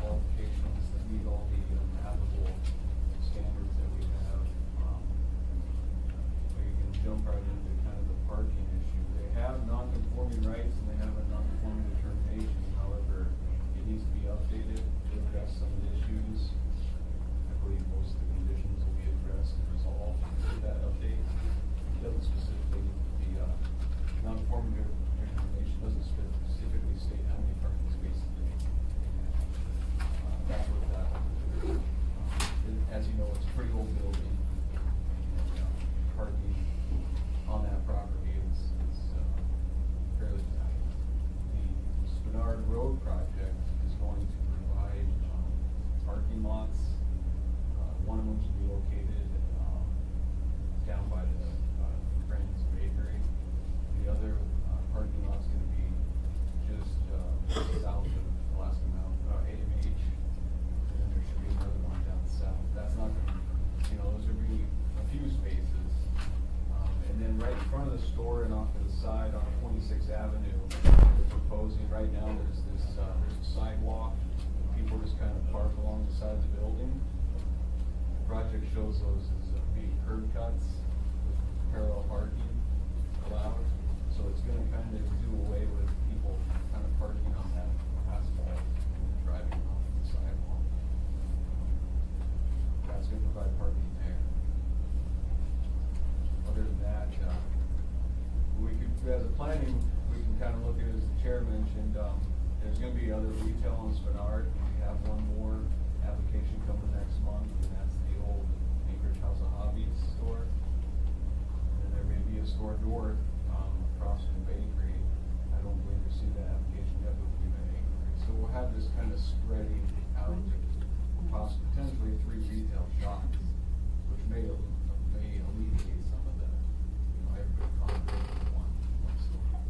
D: qualifications, that meet all the applicable standards that we have. We can jump right into kind of the parking issue. They have non-conforming rights and they have a non-conforming determination. However, it needs to be updated to address some of the issues. I believe most of the conditions will be addressed and resolved through that update. It doesn't specifically road project is going to provide, parking lots. One of them should be located, down by the, Friends Bakery. The other, parking lot's gonna be just, south of Alaska Mountain, AMH. And then there should be another one down south. That's not gonna, those would be a few spaces. And then right in front of the store and off to the side on 26th Avenue, they're proposing, right now, there's this, there's a sidewalk. People just kind of park along the side of the building. The project shows those as being curb cuts with parallel parking allowed. So it's gonna kind of do away with people kind of parking on that asphalt and driving off the sidewalk. That's gonna provide parking there. Other than that, as a planning, we can kind of look at it, as the chair mentioned, there's gonna be other retail on Spenard. We have one more application coming next month, and that's the old Anchorage House of Hobbies store. And there may be a store door, across from the bakery. I don't believe you see that application yet, but we've been angry. So we'll have this kind of spreading out to potentially 3 retail shops, which may alleviate some of the, everybody congregating in one store.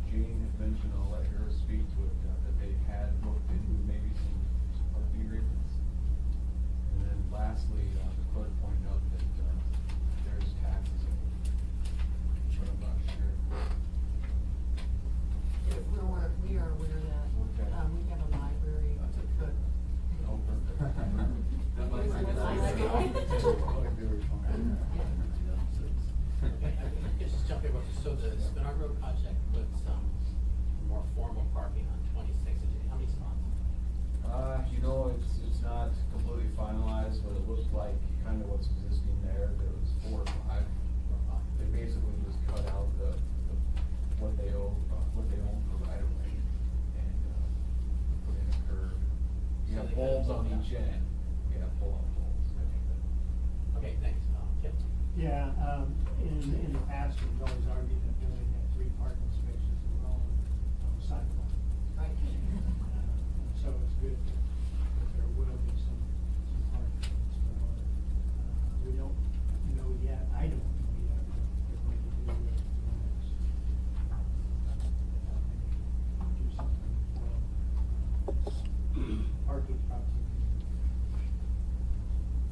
D: Jane had mentioned, I'll let her speak to it, that they had looked into maybe some parking agreements. And then lastly, the clerk pointed out that, there's taxes in it, but I'm not sure.
P: We are aware of that.
D: Okay.
P: We have a library.
D: That's a good. Oh, perfect.
P: That might be
D: Very fun.
A: Just jump in, so the Spinard Road project puts some more formal parking on 26. How many spots?
D: It's not completely finalized, but it looks like kind of what's existing there. There was 4 or 5. They basically just cut out what they own for right of way and put in a curve. You
A: So
D: have
A: they
D: bulbs
A: kind of
D: on
A: pull
D: each
A: out.
D: end. Yeah, pull-out bulbs.
A: Okay, thanks. Kim?
L: Yeah, in the past, we've always argued that we only had 3 parking spaces along the sidewalk.
P: Right.
L: So it's good that there will be some parking. We don't know yet, I don't know yet what they're going to do with the limits. Do something, parking probably.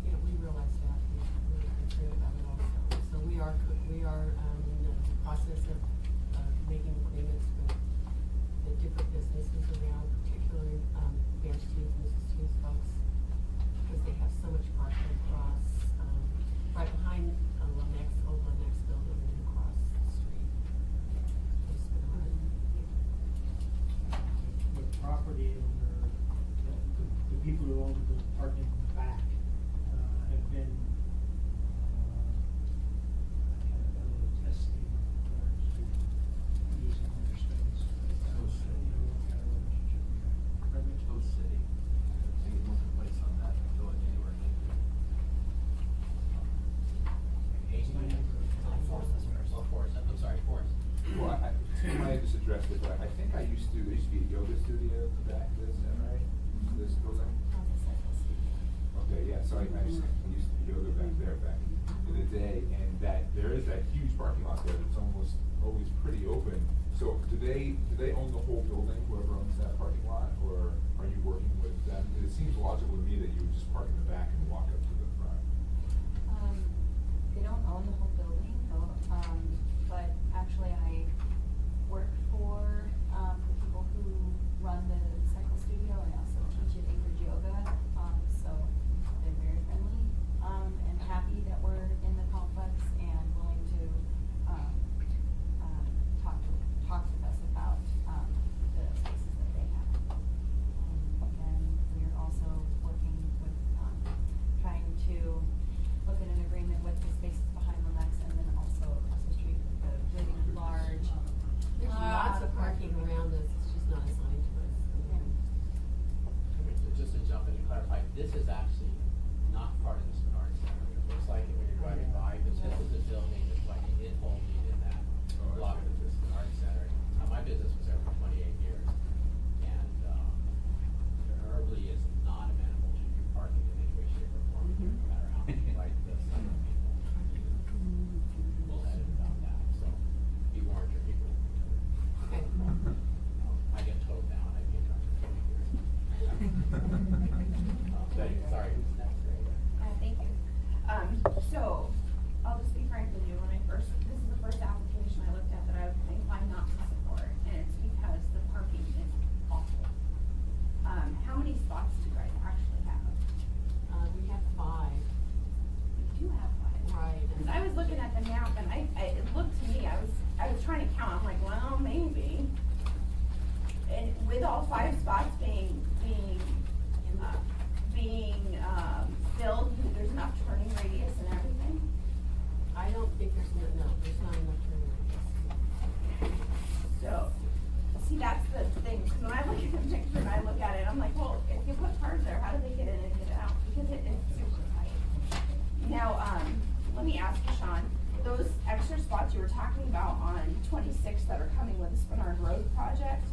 P: Yeah, we realize that. We're concerned about it also. So we are in the process of making agreements with the different businesses around, particularly Bear's Teeth, Mrs. Teeth's folks, because they have so much parking across, right behind old Lenex building and across the street. It's been hard.
L: The property owner, the people who own the parking back, have been, kind of done a little testing in regards to using their space. Kind of relationship we have. Pardon me?
G: Close city. They can look a place on that, go anywhere.
A: Forrest.
M: Well, Tim might have just addressed it, but I think there used to be a yoga studio at the back of this, is that right? This building? Okay, yeah, so I used to do yoga back there back in the day, and there is that huge parking lot there that's almost always pretty open. So do they own the whole building, whoever owns that parking lot, or are you working with them? It seems logical to me that you would just park in the back and walk up to the front.
Q: They don't own the whole building, but actually I work for the people who run the cycle studio. I also teach at Anchorage Yoga, so they're very friendly and happy that we're in the complex and willing to talk with us about the spaces that they have. And we're also working with trying to look at an agreement with the spaces behind Lenex and then also across the street with the really large.
P: There's lots of parking around us, it's just not assigned to us.
A: Just to jump in and clarify, this is actually not part of the Spinard Center. It looks like it when you're driving by, but this is a building that's like an in-home in that block of the Spinard Center. My business was there for 28 years.
C: with all 5 spots being filled, there's enough turning radius and everything?
P: I don't think there's not enough turning radius.
C: So, see, that's the thing, because when I look at the picture and I look at it, I'm like, well, if you put cars there, how do they get in and get out? Because it is super tight. Now, let me ask you, Sean, those extra spots you were talking about on 26 that are coming with the Spinard Road project,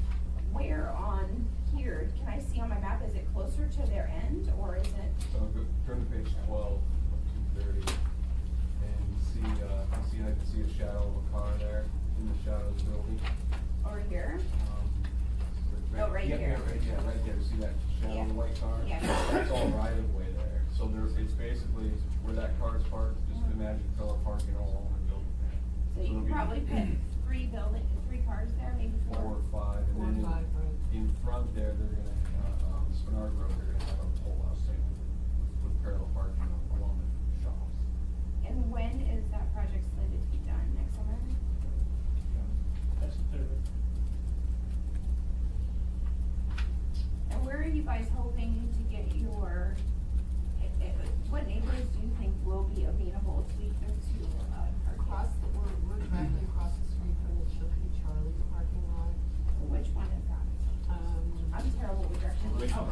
C: where on here, can I see on my map, is it closer to their end, or is it?
D: So turn to page 12 of 230, and I can see a shadow of a car there, in the shadow of the building.
C: Over here?
D: Right,
C: Oh, right
D: yeah,
C: here.
D: Right there, see that shadow of the white car?
C: Yeah.
D: That's all right of way there, so it's basically where that car is parked, just imagine fellow parking all along the building there.
C: So you
D: it'll
C: can
D: be
C: probably put 3 cars there, maybe 4.
D: 4 or 5, and then
P: 4 or 5, right.
D: in front there, they're gonna, Spinard Road, they're gonna have a pole house thing with parallel parking along the shops.
C: And when is that project slated to be done? Next summer?
L: That's the third.
C: And where are you guys hoping to get your, what neighborhoods do you think will be amenable to parking?
P: We're directly across the street from the Chilky Charlie's parking lot.
C: Which one is that? I'm terrible with directions. Oh,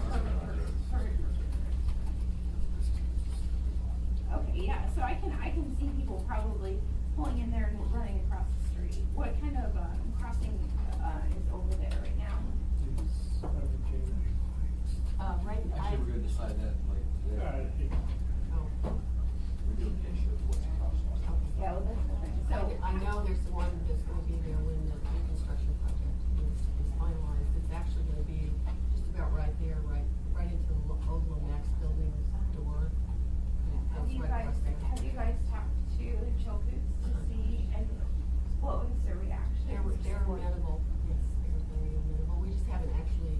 C: perfect. Okay, yeah, so I can see people probably pulling in there and running across the street. What kind of, crossing, is over there right now?
G: Actually, we're gonna decide that like today. We're doing an issue of what's across.
C: Yeah, well, that's the thing. So,
P: I know there's one that's gonna be there when the reconstruction project is finalized. It's actually gonna be just about right there, right into the old Lomax building's door.
C: have you guys talked to the Chilcoots to see, and what was their reaction?
P: They're amenable, yes, they're very amenable. We just haven't actually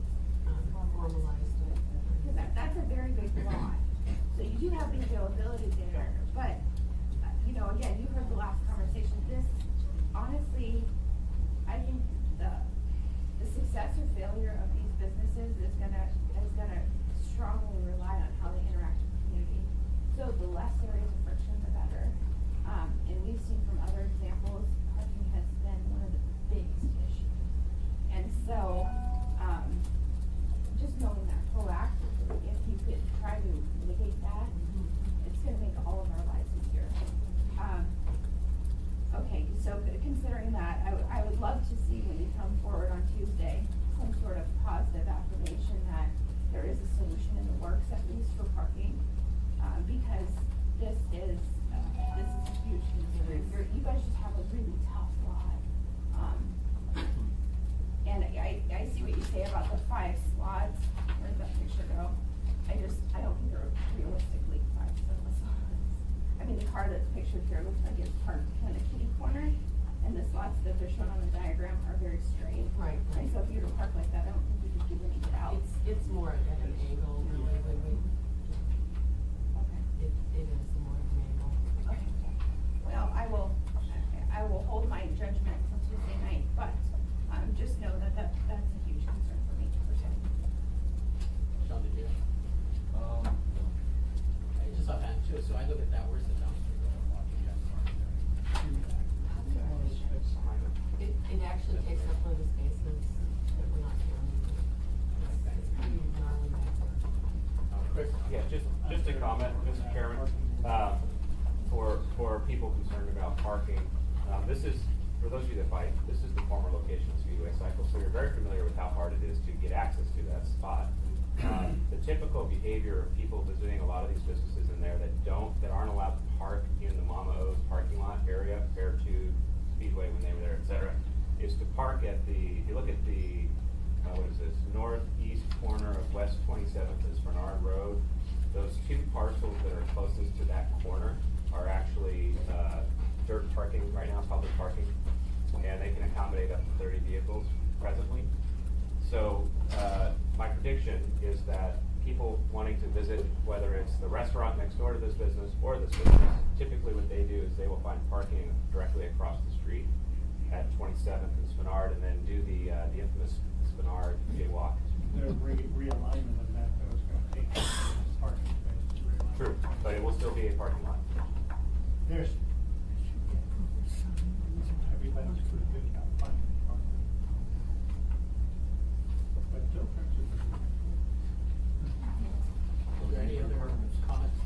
P: formalized it.
C: Because that's a very big lot. So you do have the availability there, but, you know, again, you heard the last conversation. This, honestly, I think the success or failure of these businesses is gonna strongly rely on how they interact with the community. So the less areas of friction, the better. And we've seen from other examples, parking has been one of the biggest issues. And so, just knowing that proactively, if you could try to mitigate that, it's gonna make all of our lives easier. Okay, so considering that, I would love to see when you come forward on Tuesday, some sort of positive affirmation that there is a solution in the works, at least for parking, because this is a huge concern. You guys just have a really tough lot. And I see what you say about the 5 slots. Where'd that picture go? I don't think they're realistically 5 slots. I mean, the car that's pictured here looks like it's parked kind of kitty corner, and the slots that they're shown on the diagram are very straight.
P: Right.
C: And so if you were to park like that, I don't think you could get any get out.
P: It's more at an angle, really, when we,
C: Okay.
P: it is more at an angle.
C: Okay. Well, I will hold my judgment until Tuesday night, but, just know that that's a huge concern for me personally.
A: Sean, did you? Just offhand too, so I look at that, where's the dumpster going, walking down
P: It actually takes up one of the spaces that we're not counting. It's pretty gnarly back there.
A: Chris?
B: Yeah, just a comment, Mr. Chairman, for people concerned about parking. This is, for those of you that bike, this is the former location of Speedway Cycle, so you're very familiar with how hard it is to get access to that spot. The typical behavior of people visiting a lot of these businesses in there that aren't allowed to park in the Mama O's parking lot area, Fair Tube, Speedway when they were there, et cetera, is to park at if you look at the, what is this, northeast corner of West 27th is Bernard Road. Those 2 parcels that are closest to that corner are actually dirt parking right now, public parking, and they can accommodate up to 30 vehicles presently. So my prediction is that people wanting to visit, whether it's the restaurant next door to this business or this business, typically what they do is they will find parking directly across the street at 27th and Spinard, and then do the infamous Spinard jaywalk
H: parking lot.
L: There's, everybody's pretty good about finding parking. But no offense to the-
A: Is there any other comments?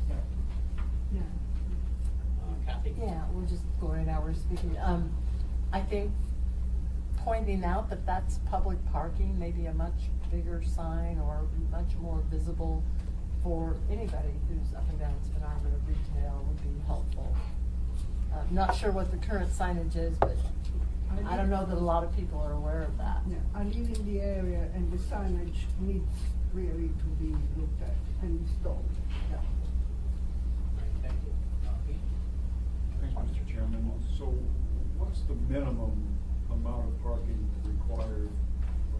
K: Yeah.
A: Kathy?
O: Yeah, we're just going right now, we're speaking, I think pointing out that that's public parking, maybe a much bigger sign or much more visible for anybody who's up and down Spenarva retail would be helpful. Not sure what the current signage is, but I don't know that a lot of people are aware of that.
R: Yeah, I live in the area and the signage needs really to be looked at and installed. Yeah.
A: Right, thank you. Pete?
J: Thanks, Mr. Chairman. So what's the minimum amount of parking required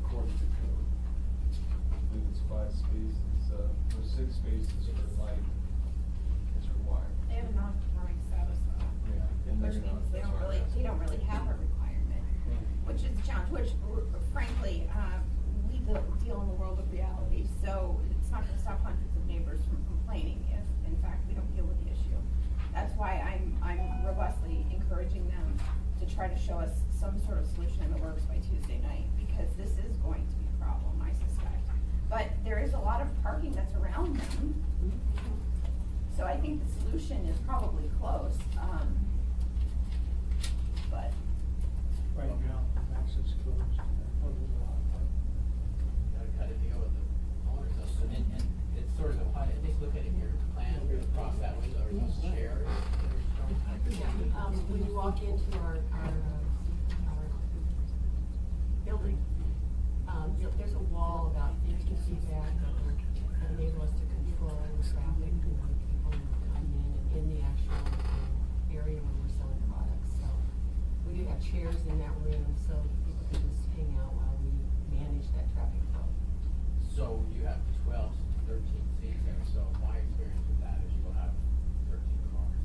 J: according to code?
D: I believe it's 5 spaces, or 6 spaces for light is required.
C: They have a non-conforming status though.
D: Yeah, and
C: Which
D: they're not-
C: means they
D: that's
C: don't
D: right.
C: really have a requirement, which is a challenge, which frankly, we deal in the world of reality, so it's not gonna stop hundreds of neighbors from complaining if, in fact, we don't deal with the issue. That's why I'm robustly encouraging them to try to show us some sort of solution in the works by Tuesday night, because this is going to be a problem, I suspect. But there is a lot of parking that's around them, so I think the solution is probably close, but.
L: Right now, Max is closed, or there's a lot, but.
A: Gotta cut a deal with the owners of it, and it's sort of, I think looking at your plan, across that window, or those chairs.
P: Yeah, when you walk into our building, there's a wall about 50 feet back that will enable us to control the traffic, and people who come in the actual area where we're selling products. So we do have chairs in that room, so people can just hang out while we manage that traffic flow.
A: So you have 12, 13 seats there, so my experience with that is you will have 13 cars.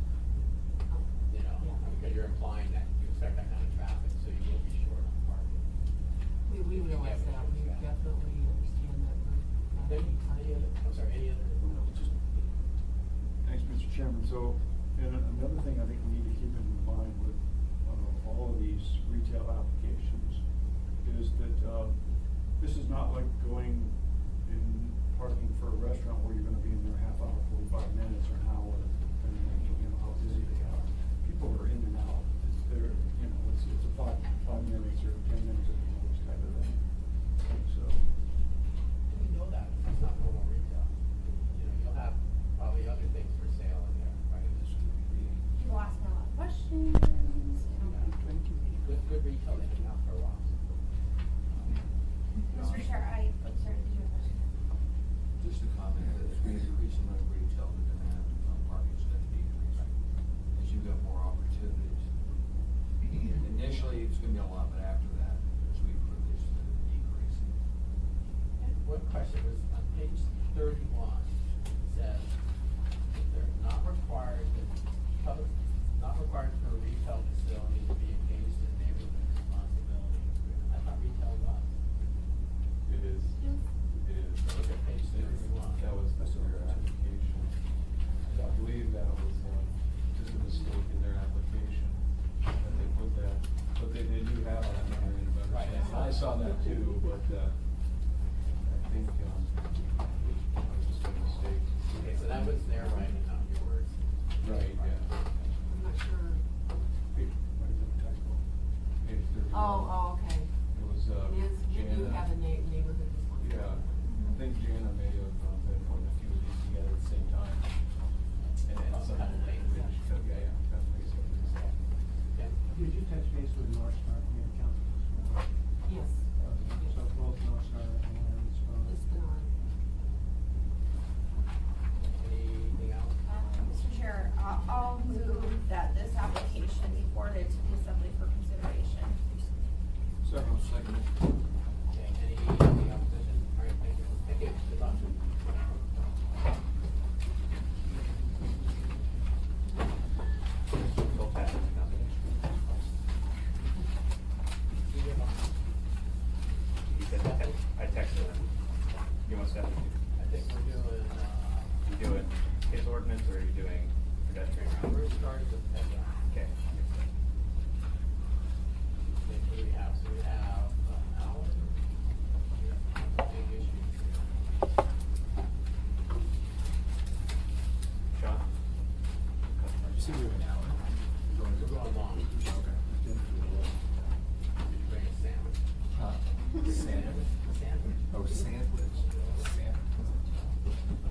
A: You know,
P: Yeah.
A: because you're implying that you expect that kind of traffic, so you will be short on parking.
P: We realize that, we definitely understand that we're not
A: Any
P: being
A: other, I'm sorry, any other?
J: Thanks, Mr. Chairman. So, and another thing I think we need to keep in mind with all of these retail applications is that this is not like going in parking for a restaurant where you're gonna be in there a half hour, 45 minutes, or an hour, depending on, you know, how busy they are. People are in and out. It's there, you know, it's a 5 minutes or 10 minutes at the most type of thing. So.
A: We know that, it's not normal retail. You know, you'll have probably other things for sale in there, right?
C: People ask me a lot of questions, you know.
A: Good retail, they can have for a while.
C: Mr. Chair, sorry, did you have a question?
G: Just a comment that as we increase the number of retail, the demand on parking is gonna decrease. As you got more opportunities. Initially, it's gonna be a lot, but after that, as we improve this, it's gonna decrease.
A: One question was on page 31, it says, that they're not required, not required for a retail facility to be engaged in neighborhood responsibility. I thought retail was.
D: It is. It is.
A: Look at page 31.
D: That was their application. I believe that was just a mistake in their application, that they put that, but they do have that memorandum of
A: Right.
D: understanding. I saw that too, but I think it was just a mistake.
A: Okay, so that was their writing, not yours.
D: Right, yeah.
P: I'm not sure.
J: What is it, typo?
D: Page 31.
P: Oh, okay.
D: It was,
P: We do
D: Jana.
P: have a neighborhood responsibility.
D: Yeah, I think Jana may have been putting a few of these together at the same time. And some
A: Cut and paste.
D: language, yeah, cut and paste some of this stuff.
A: Okay.
L: Did you touch base with North Star Community Council this morning?
P: Yes.
L: So both North Star and Spur.
P: It's been on.
A: Anything else?
C: Mr. Chair, I'll move that this application be forwarded to the Assembly for consideration.
J: Second.
A: Okay, any opposition? All right, thank you. Thank you. Good luck.
H: Go past it, nothing. He said, okay, I texted him. You want to step in?
A: I think we're doing,
H: You doing his ordinance or are you doing
B: pedestrian
A: We're
B: route.
A: starting with Pedro.
B: Okay.
A: What do we have? So we have Alan. Big issue.
B: Sean?
M: You said we have an hour.
A: We're going long.
M: Okay.
A: Did you bring a sandwich?
M: Sandwich?
A: Sandwich.
M: Oh, sandwich.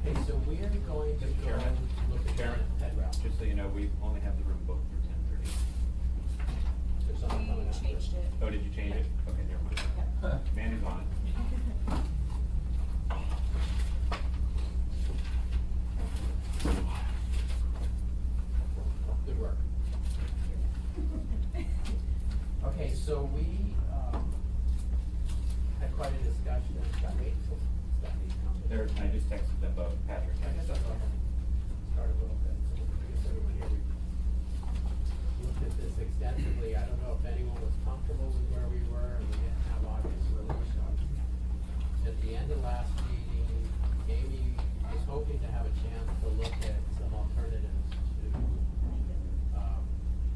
A: Okay, so we are going to
B: Mr.
A: go
B: Chairman,
A: look at
B: Chairman,
A: head route.
B: just so you know, we only have the room booked through 10:30.
A: There's something coming up.
Q: Changed it.
B: Oh, did you change it? Okay, never mind. Mandy's on it.
A: Good work. Okay, so we, had quite a discussion, got wait till Stephanie comes.
B: There, I just texted them both, Patrick.
A: I guess I'll go ahead and start a little bit, so I guess everyone here, we looked at this extensively. I don't know if anyone was comfortable with where we were, and we didn't have obvious solutions. At the end of last meeting, Amy was hoping to have a chance to look at some alternatives to,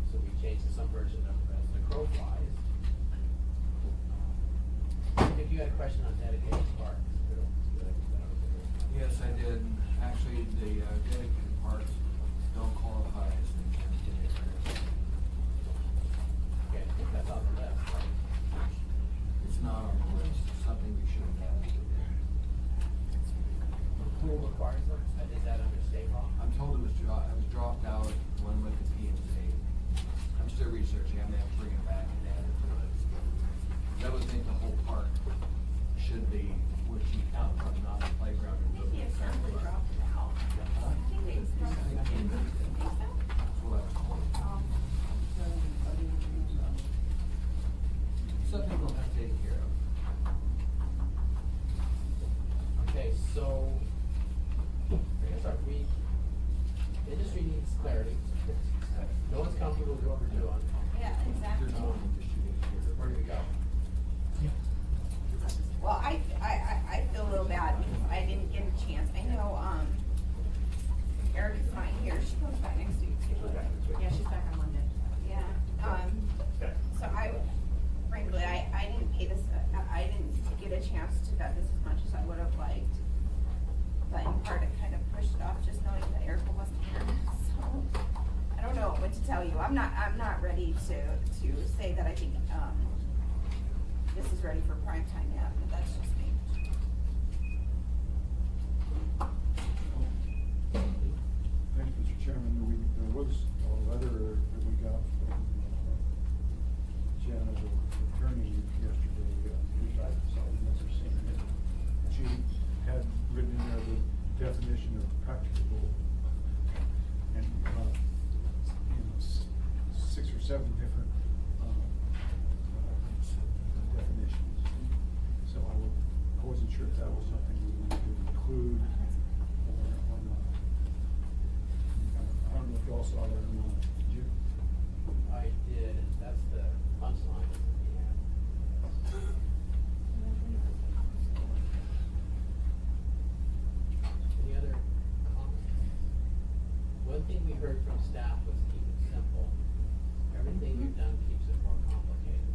A: so we changed to some version of as the crow flies. I think you had a question on dedicated parks.
G: Yes, I did. Actually, the dedicated parks don't qualify as an dedicated area.
A: Okay, I think that's on the list, right?
G: It's not on the list. It's something we should have done.
A: Who requires them? Is that under state law?
G: I'm told it was dropped out when with the P&Z. I'm still researching. I may have to bring it back and add it to it. I would think the whole park should be, would you count, not a playground.
C: Maybe it's something dropped out. I think they dropped it out.
G: That's what I was told. Something we'll have to take care of.
A: Okay, so, I guess industry needs clarity. No one's comfortable with what we're doing.
C: Yeah, exactly.
G: There's one
A: Where do we go?
C: Well, I feel a little bad because I didn't get a chance. I know, Erica's not here. She comes back next week.
F: Yeah, she's back on Monday.
C: Yeah, so frankly, I didn't pay this, I didn't get a chance to vet this as much as I would have liked. But in part, I kind of pushed it off just knowing that Erica wasn't here, so I don't know what to tell you. I'm not ready to say that I think, this is ready for prime time yet, but that's just me.
J: Thanks, Mr. Chairman. There was a letter that we got from Janet, the attorney, yesterday, which I saw the message saying that she had written in there the definition of practicable and, 6 or 7 different definitions. So I wasn't sure if that was something we wanted to include or not. I don't know if you all saw that or not. Did you?
A: I did, that's the punchline. Any other comments? One thing we heard from staff was keep it simple. Everything we've done keeps it more complicated.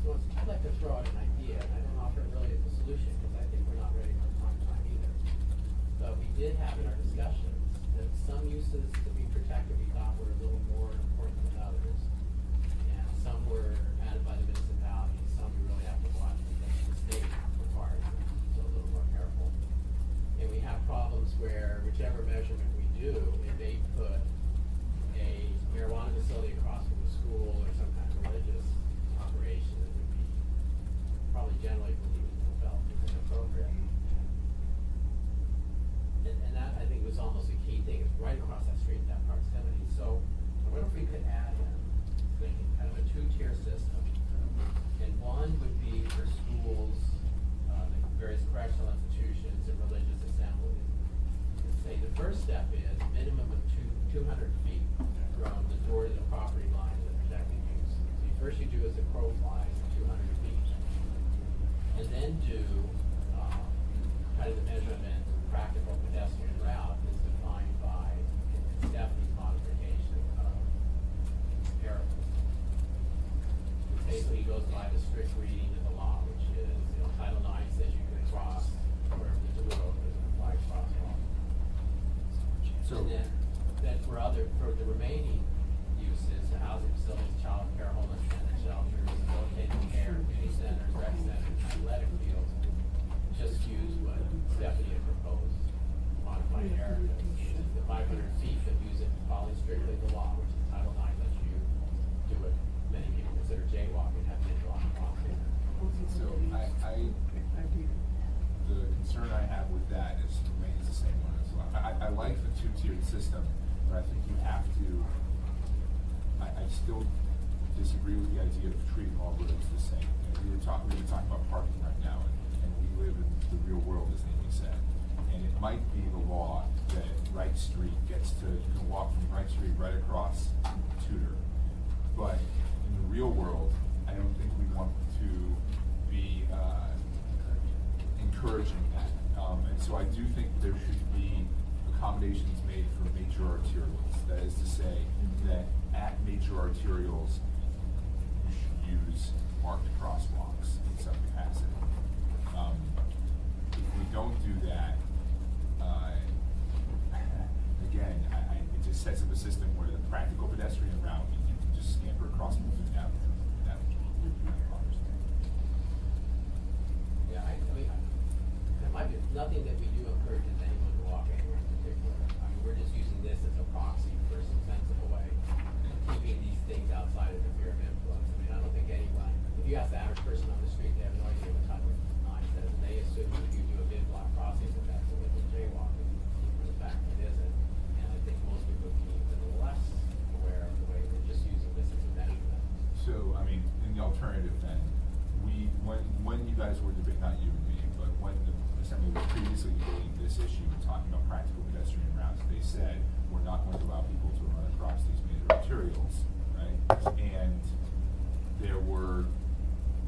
A: So I'd like to throw out an idea, and I don't offer it really as a solution, because I think we're not ready for prime time either. But we did have in our discussions that some uses to be protected we thought were a little more important than others. And some were added by the municipality, and some we really have to watch because the state requires them, so a little more careful. And we have problems where whichever measurement we do, it may put a marijuana facility across from a school or some kind of religious operation that would be probably generally believed and felt is inappropriate. And that, I think, was almost a key thing, is right across that street, that proximity. So I wonder if we could add in, thinking, kind of a 2-tier system. And one would be for schools, the various correctional institutions and religious assemblies. And say the first step is minimum of 200 feet from the door to the property line of the protected use. So first you do as a crow flies, 200 feet. And then do kind of the measurement practical pedestrian route is defined by Stephanie's modification of parables. Basically, he goes by the strict reading of the law, which is, Title IX says you can cross wherever there's a road, there's an applied crosswalk.
M: So-
A: And then for the remaining uses, the housing facilities, child care, homeless tenant shelters, rehabilitative care, community centers, rec centers, athletic fields, just use what Stephanie had proposed, modified area. The 500 feet that use it following strictly the law, which is Title IX lets you do what many people consider jaywalking, have an interlock crossing.
M: So the concern I have with that remains the same one as well. I like the two-tiered system, but I think you have to, I still disagree with the idea of treating all roads the same. We were talking about parking right now, and we live in the real world, as Amy said. And it might be the law that Wright Street you can walk from Wright Street right across Tudor. But in the real world, I don't think we want to be encouraging that. And so I do think there should be accommodations made for major arterials. That is to say that at major arterials, you should use marked crosswalks in some capacity. If we don't do that, again, it just sets up a system where the practical pedestrian route, you can just scamper across and move down.
A: Yeah, I mean, there might be nothing that we do encourages anyone to walk anywhere in particular. I mean, we're just using this as a proxy for some sensible way of keeping these things outside of the fear of influence. I mean, I don't think anyone, if you ask the average person on the street, they have no idea what Title IX says, and they assume if you do a mid-block crossing that that's illegal jaywalking, for the fact it isn't. And I think most people would be even less aware of the way we're just using this as a measurement.
M: So, I mean, in the alternative then, when you guys were debating, not you and me, but when the Assembly was previously debating this issue and talking about practical pedestrian routes, they said, we're not going to allow people to run across these major arterials, right? And there were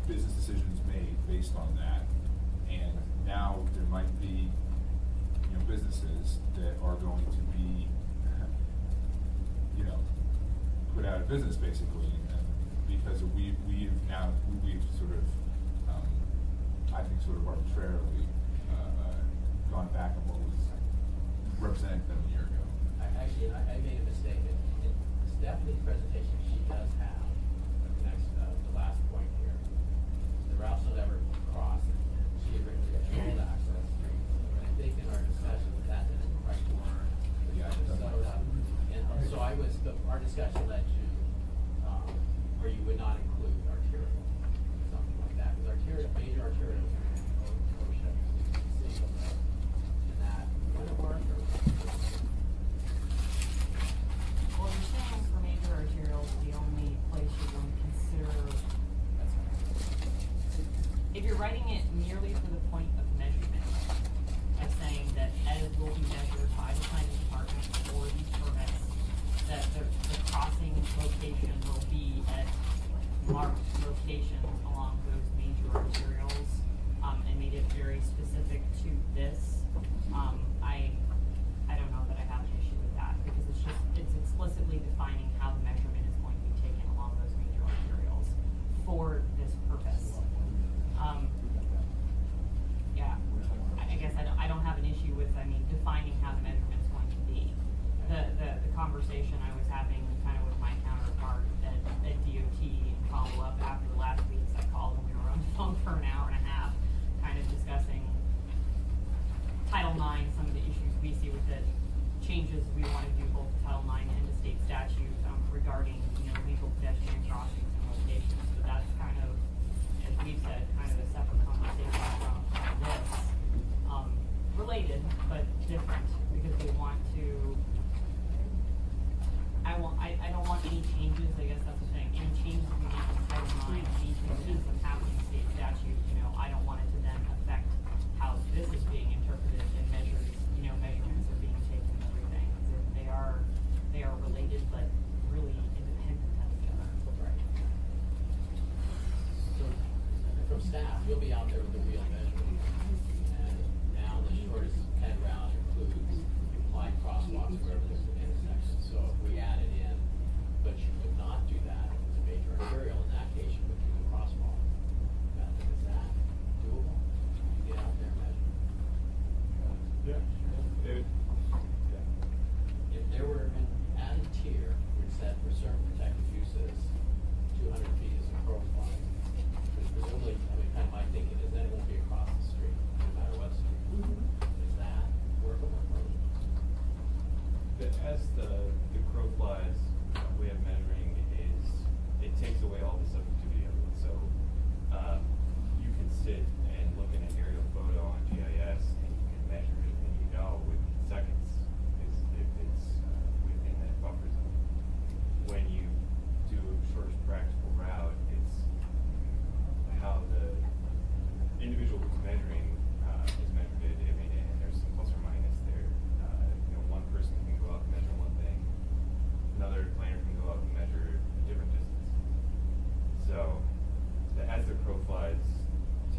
M: business decisions made based on that. And now there might be, businesses that are going to be, put out of business basically, because we've sort of, I think sort of arbitrarily gone back on what was represented them a year ago.
A: I made a mistake. In Stephanie's presentation, she does have the last point here. The routes will never cross, and she had written controlled access streets. And I think in our discussion, that didn't quite work.
M: Yeah, it doesn't.
A: So our discussion led to, where you would not include arterial, something like that. Because major arterials are in OSHA, and that would work or.
F: Well, you're saying for major arterials, the only place you're going to consider, if you're writing it merely for the point of measurement, by saying that as will be measured by the planning department for these permits, that the crossing location will be at marked locations along those major arterials, and made it very specific to this, I don't know that I have an issue with that, because it's explicitly defining how the measurement is going to be taken along those major arterials for this purpose. Yeah, I guess I don't have an issue with, defining how the measurement's going to be. The conversation I was having kind of with my counterpart at DOT and follow up after the last week's, I called and we were on the phone for an hour and a half, kind of discussing Title IX, some of the issues we see with it, changes we want to do both Title IX and the state statute regarding legal pedestrian crossings and locations. But that's kind of, as we've said, kind of a separate conversation from this. Related, but different, because we want to, I don't want any changes, I guess that's the thing, any changes we make in Title IX, any changes that happen in state statute, I don't want it to then affect how this is being interpreted and measured, measurements are being taken and everything. They are related, but really independent of each other.
A: Right. So, from staff, you'll be out there with the real measurement. And now that towards head round includes implied crosswalks wherever there's an intersection. So if we added in, but you would not do that if it's a major arterial, in that case you would do the crosswalk method. Is that doable? You get out there and measure? If there were an added tier which said for certain protected uses, 200 feet is a crow flies, which presumably, I mean, kind of my thinking is then it won't be across the street, no matter what street. Is that workable?
B: As the crow flies, way of measuring is, it takes away all the subjectivity of it. So, you can sit and look at an aerial photo on GIS and you can measure it and you know within seconds if it's within that buffer zone. When you do a shortest practical route, it's how the individual who's measuring is measured it. I mean, and there's some plus or minus there. One person can go out and measure one thing, another planner can go out and measure a different distance. So, as the crow flies,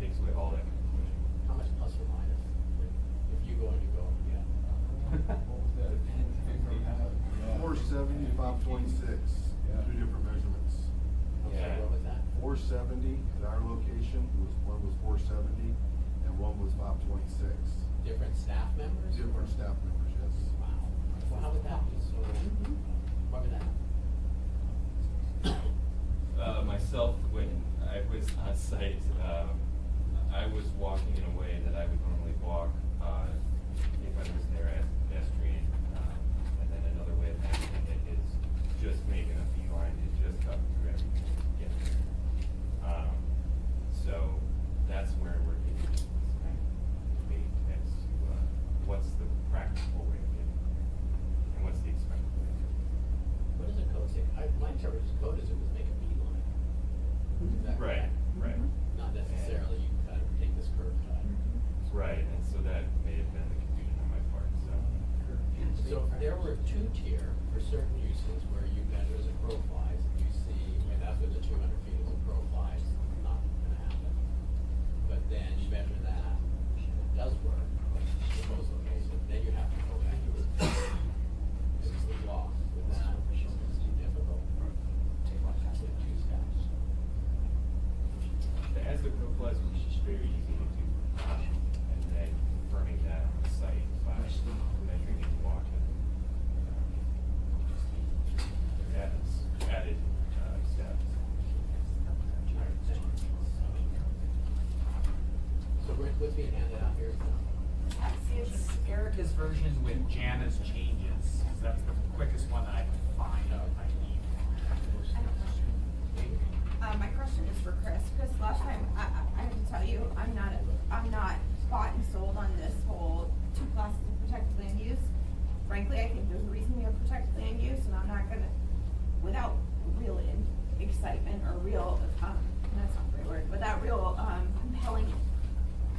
B: takes away all that confusion.
A: How much plus or minus? If you go and you go, yeah.
S: 470, 526, two different measurements.
A: Okay, what was that?
S: 470 at our location, one was 470, and one was 526.
A: Different staff members?
S: Different staff members, yes.
A: Wow. Well, how would that be? So, what would that?
B: Myself, when I was on site, I was walking in a way that I would normally walk if I was there as a pedestrian, and then another way of measuring it is just making a beeline and just cutting through everything to get there. So that's where we're getting this kind of debate as to what's the practical way of getting there, and what's the expected way of getting there.
A: What does the code say? My interpretation code is it was make a beeline. Is that
B: Right,
A: correct?
B: right.
A: Not necessarily you kind of take this curve cut.
B: Right, and so that may have been the confusion on my part, so.
A: So if there were two tier for certain uses where you measure as a crow flies, and you see, I mean, that's where the 200 feet as a crow flies, not gonna happen. But then you measure that, and it does work, in most locations, then you have to go back to it. This is the law. With that, it's too difficult. Take like two steps.
B: As the crow flies, which is very easy to do, and then confirming that on the site by measuring it and walking. Added steps.
A: So what's being handed out here?
E: See, it's Erica's version with Jana's changes. That's the quickest one that I can find out if I need.
C: My question is for Chris. Chris, last time, I have to tell you, I'm not bought and sold on this whole two classes of protected land use. Frankly, I think there's a reason we have protected land use, and I'm not gonna, without real excitement or real, that's not the right word, without real, compelling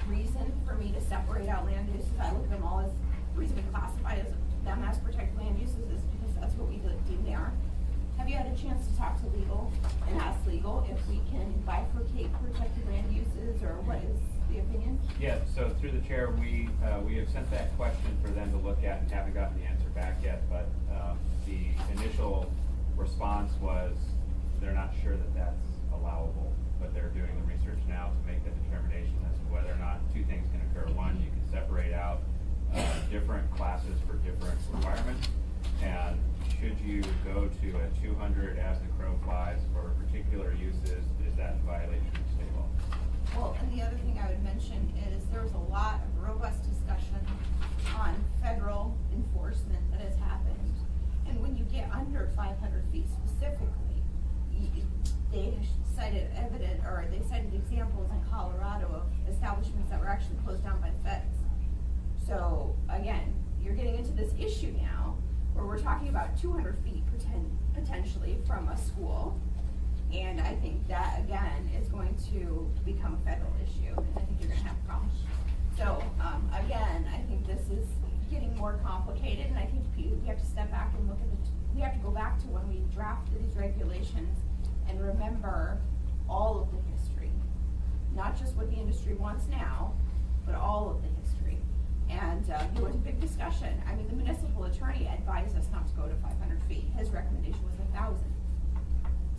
C: reason for me to separate out land uses, I look at them all as, the reason we classify them as protected land uses is because that's what we deem they are. Have you had a chance to talk to legal and ask legal if we can bifurcate protected land uses, or what is the opinion?
T: Yes, so through the chair, we have sent that question for them to look at and haven't gotten the answer back yet, but the initial response was they're not sure that that's allowable, but they're doing the research now to make that determination as to whether or not two things can occur. One, you can separate out different classes for different requirements, and should you go to a 200 as the crow flies for particular uses, is that in violation of state law?
C: Well, and the other thing I would mention is there was a lot of robust discussion on federal enforcement that has happened. And when you get under 500 feet specifically, they cited they cited examples in Colorado of establishments that were actually closed down by the feds. So again, you're getting into this issue now where we're talking about 200 feet potentially from a school. And I think that, again, is going to become a federal issue, and I think you're gonna have problems. So, again, I think this is getting more complicated, and I think we have to step back and look at we have to go back to when we drafted these regulations and remember all of the history. Not just what the industry wants now, but all of the history. And there was a big discussion. I mean, the municipal attorney advised us not to go to 500 feet. His recommendation was 1,000.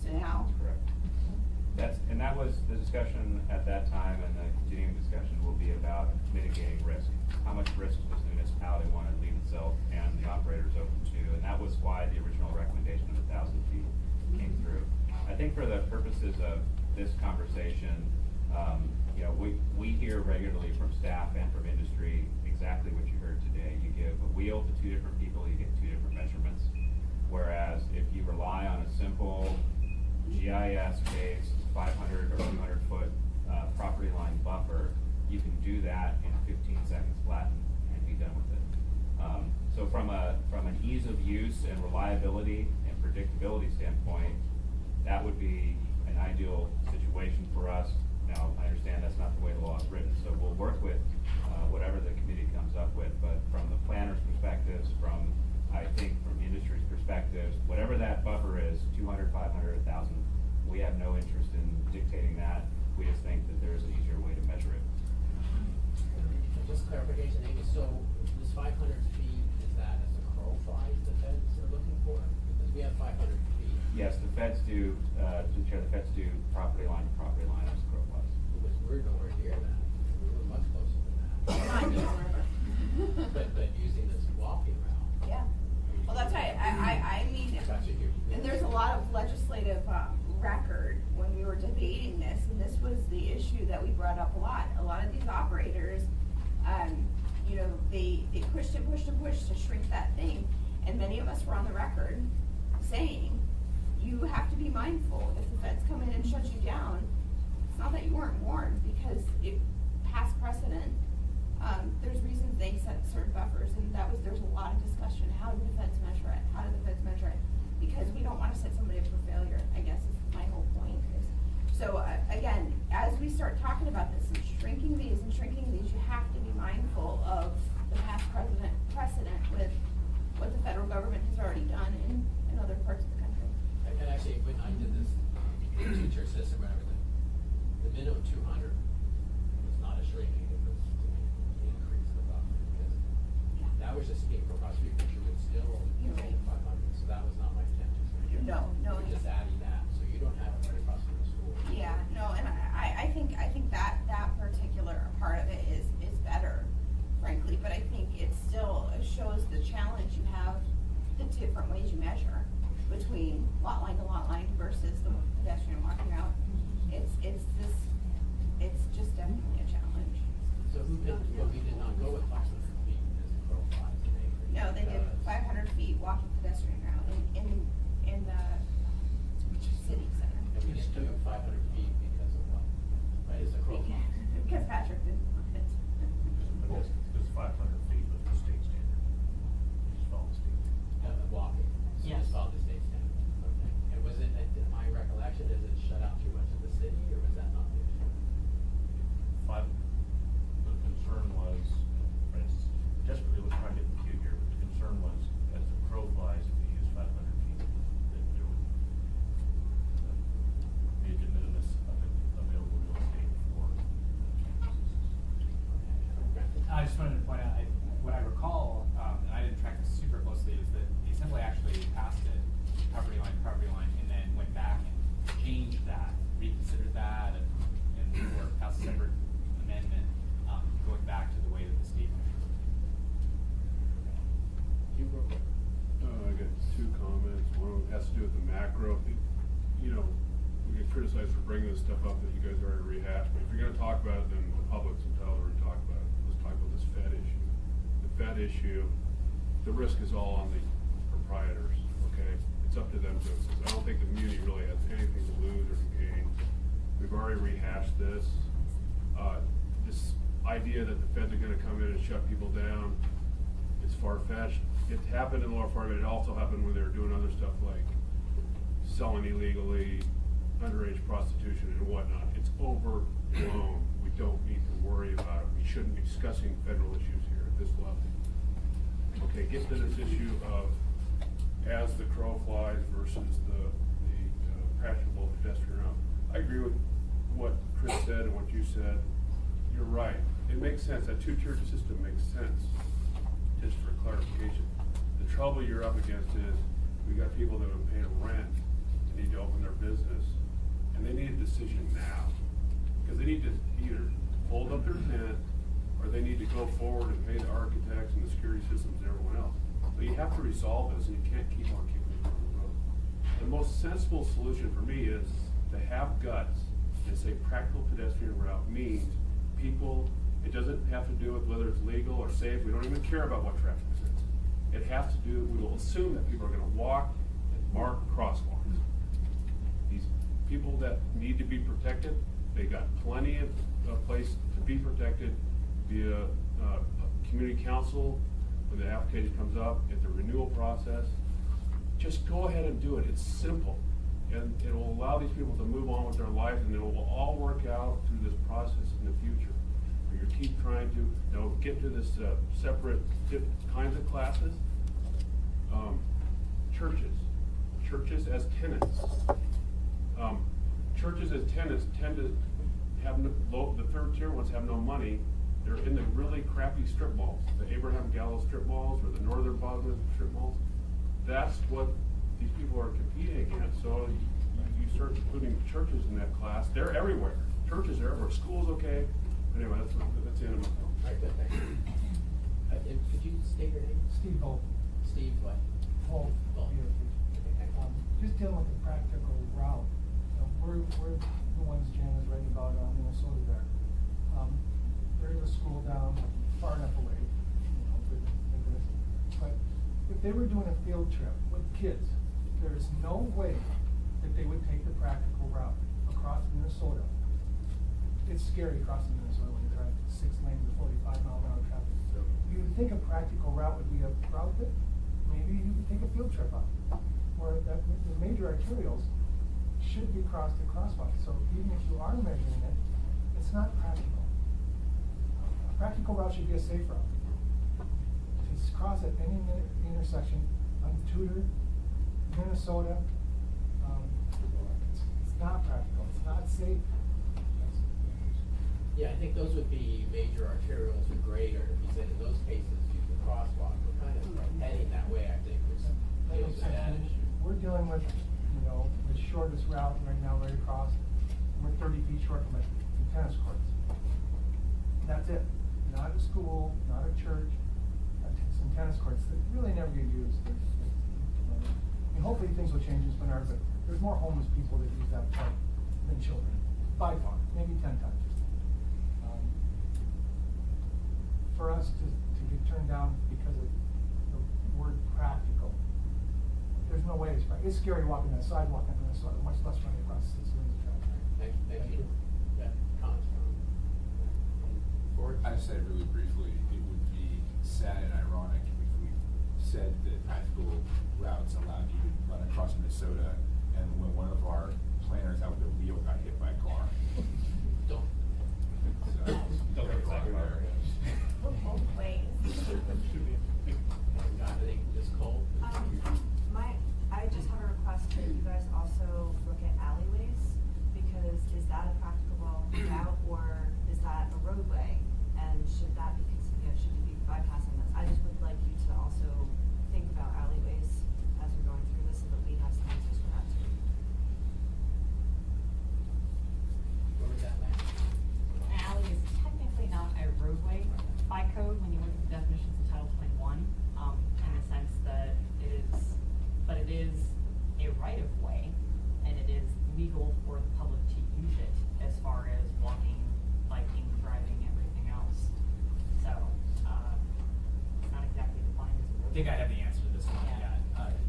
C: So now.
T: Correct. And that was the discussion at that time, and the continuing discussion will be about mitigating risk. How much risk does the municipality want to leave itself and the operators open to? And that was why the original recommendation of 1,000 feet came through. I think for the purposes of this conversation, you know, we hear regularly from staff and from industry exactly what you heard today. You give a wheel to two different people, you get two different measurements. Whereas if you rely on a simple GIS-based 500 or 200 foot property line buffer, you can do that in 15 seconds flat and be done with it. So from an ease of use and reliability and predictability standpoint, that would be an ideal situation for us. Now, I understand that's not the way the law is written, so we'll work with whatever the committee comes up with, but from the planner's perspectives, I think from industry's perspectives, whatever that buffer is, 200, 500, 1,000, we have no interest in dictating that. We just think that there's an easier way to measure it.
A: Just clarification, Amy, so this 500 feet, is that as the crow flies the feds are looking for? Because we have 500 feet.
T: Yes, the feds do, to the chair, the feds do property line to property line as the crow flies.
A: Because we're nowhere near that. We were much closer than that. But using this walking route.
C: Yeah. Well, that's right. I mean, and there's a lot of legislative record when we were debating this, and this was the issue that we brought up a lot. A lot of these operators, you know, they pushed and pushed and pushed to shrink that thing, and many of us were on the record saying, you have to be mindful. If the feds come in and shut you down, it's not that you weren't warned, because it past precedent. There's reasons they set certain buffers, and there's a lot of discussion. How do the feds measure it? How do the feds measure it? Because we don't want to set somebody up for failure, I guess is my whole point. So again, as we start talking about this and shrinking these, you have to be mindful of the past precedent with what the federal government has already done in other parts of the country.
A: And actually, when I did this two-tier system, whatever, the minimum 200 was not a shrinking, it was to increase the buffer, because that was just being proposed, because you would still use 500, so that was not my intention.
C: No.
A: You're just adding that, so you don't have it right across from the school.
C: Yeah, no, and I think that particular part of it is better, frankly, but I think it still shows the challenge you have, the different ways you measure between lot line to lot line versus the pedestrian walking route. It's just definitely a challenge.
A: So we did not go with 500 feet as a crow flies in Acre.
C: No, they did 500 feet walking pedestrian route in the city center.
A: And we didn't do 500 feet because of what? Right, as a crow flies.
C: Because Patrick didn't want it.
H: It's 500 feet with the state standard. Just follow the state.
A: The walking. So
P: Yes.
A: just follow the state standard. Okay. And was it, in my recollection, is it shut out too much of the city, or was that not the issue?
H: The concern was, desperately was trying to get the queue here, but the concern was, as the crow flies, if you use 500 feet, that there would be a de minimis available real estate for
E: I just wanted to point out, what I recall, and I didn't track this super closely, is that the Assembly actually passed it property line, and then went back and changed that, reconsidered that, and or passed a separate amendment, going back to the way that the state measured it.
A: You broke it.
N: I got two comments. One of them has to do with the macro. You know, we get criticized for bringing this stuff up that you guys already rehashed, but if you're gonna talk about it, then the public's entitled to talk about it. Let's talk about this Fed issue. The Fed issue, the risk is all on the proprietors, okay? It's up to them to, I don't think the community really has anything to lose or to gain. We've already rehashed this. This idea that the feds are gonna come in and shut people down is far-fetched. It happened in Lower Florida, but it also happened when they were doing other stuff like selling illegally, underage prostitution and whatnot. It's overblown. We don't need to worry about it. We shouldn't be discussing federal issues here at this level. Okay, get to this issue of as the crow flies versus the practicable pedestrian route. I agree with what Chris said and what you said. You're right. it makes sense, that two-tier system makes sense, just for clarification. The trouble you're up against is, we got people that are paying rent, and need to open their business, and they need a decision now. Because they need to either fold up their tent, or they need to go forward and pay the architects and the security systems and everyone else. So you have to resolve this, and you can't keep on kicking it down the road. The most sensible solution for me is to have guts and say practical pedestrian route means people, it doesn't have to do with whether it's legal or safe, we don't even care about what traffic is. It has to do, we will assume that people are gonna walk and mark crosswalks. These people that need to be protected, they got plenty of place to be protected via community council, when the application comes up, at the renewal process. Just go ahead and do it, it's simple. And it will allow these people to move on with their life, and it will all work out through this process in the future. Where you keep trying to, get to this separate kinds of classes. Churches as tenants. Churches as tenants tend to have the third tier ones have no money. They're in the really crappy strip malls, the Abraham Gallows strip malls or the Northern Bosman strip malls. That's what these people are competing against. So you start including churches in that class. They're everywhere. Churches are everywhere. Schools, okay. Anyway, that's the end of my talk.
A: All right, good, thank you. Could you state your name?
L: Steve Holt.
A: Steve what?
L: Holt.
A: Holt.
L: Just dealing with the practical route. We're the ones Jan was writing about on Minnesota there. There's a school down far enough away, for this. But if they were doing a field trip with kids, there is no way that they would take the practical route across Minnesota. It's scary crossing Minnesota when you drive 6 lanes of 45-mile-an-hour traffic. You would think a practical route would be a route that maybe you could take a field trip on, where the major arterials should be crossed at crosswalks. So even if you are measuring it, it's not practical. A practical route should be a safe route. To cross at any intersection on Tudor, Minnesota, it's not practical. It's not safe.
A: Yeah, I think those would be major arterials or greater. If you said in those cases, use the crosswalk. We're kind of heading that way, I think, which deals with that issue.
L: We're dealing with, the shortest route right now right across. We're 30 feet short from it, from tennis courts. That's it. Not a school, not a church, some tennis courts that really never get used. Hopefully things will change in Spinard, but there's more homeless people that use that park than children, by far, maybe 10 times. For us to get turned down because of the word practical, there's no way it's practical. It's scary walking that sidewalk in Minnesota, much less running across 6 lanes of traffic.
A: Thank you. Yeah, comments from board?
M: I said really briefly, it would be sad and ironic if we said that practical routes allowed you to run across Minnesota, and when one of our planners out with their wheel got hit by a car.
A: Don't.
M: So,
E: Don't get that car.
C: Both ways.
A: Just Cole?
Q: I just have a request that you guys also look at alleyways, because is that a practicable route or is that a roadway? And should that be, should we be bypassing this? I just would like you to also think about alleyways as we're going through this so that we have some answers for that too.
A: What was that, Lance?
U: An alley is technically not a roadway by code when you look at the definitions of Title 21, in the sense that it is a right of way, and it is legal for the public to use it as far as walking, biking, driving, everything else. So, it's not exactly defined as a roadway.
E: I think I have the answer to this one, yeah.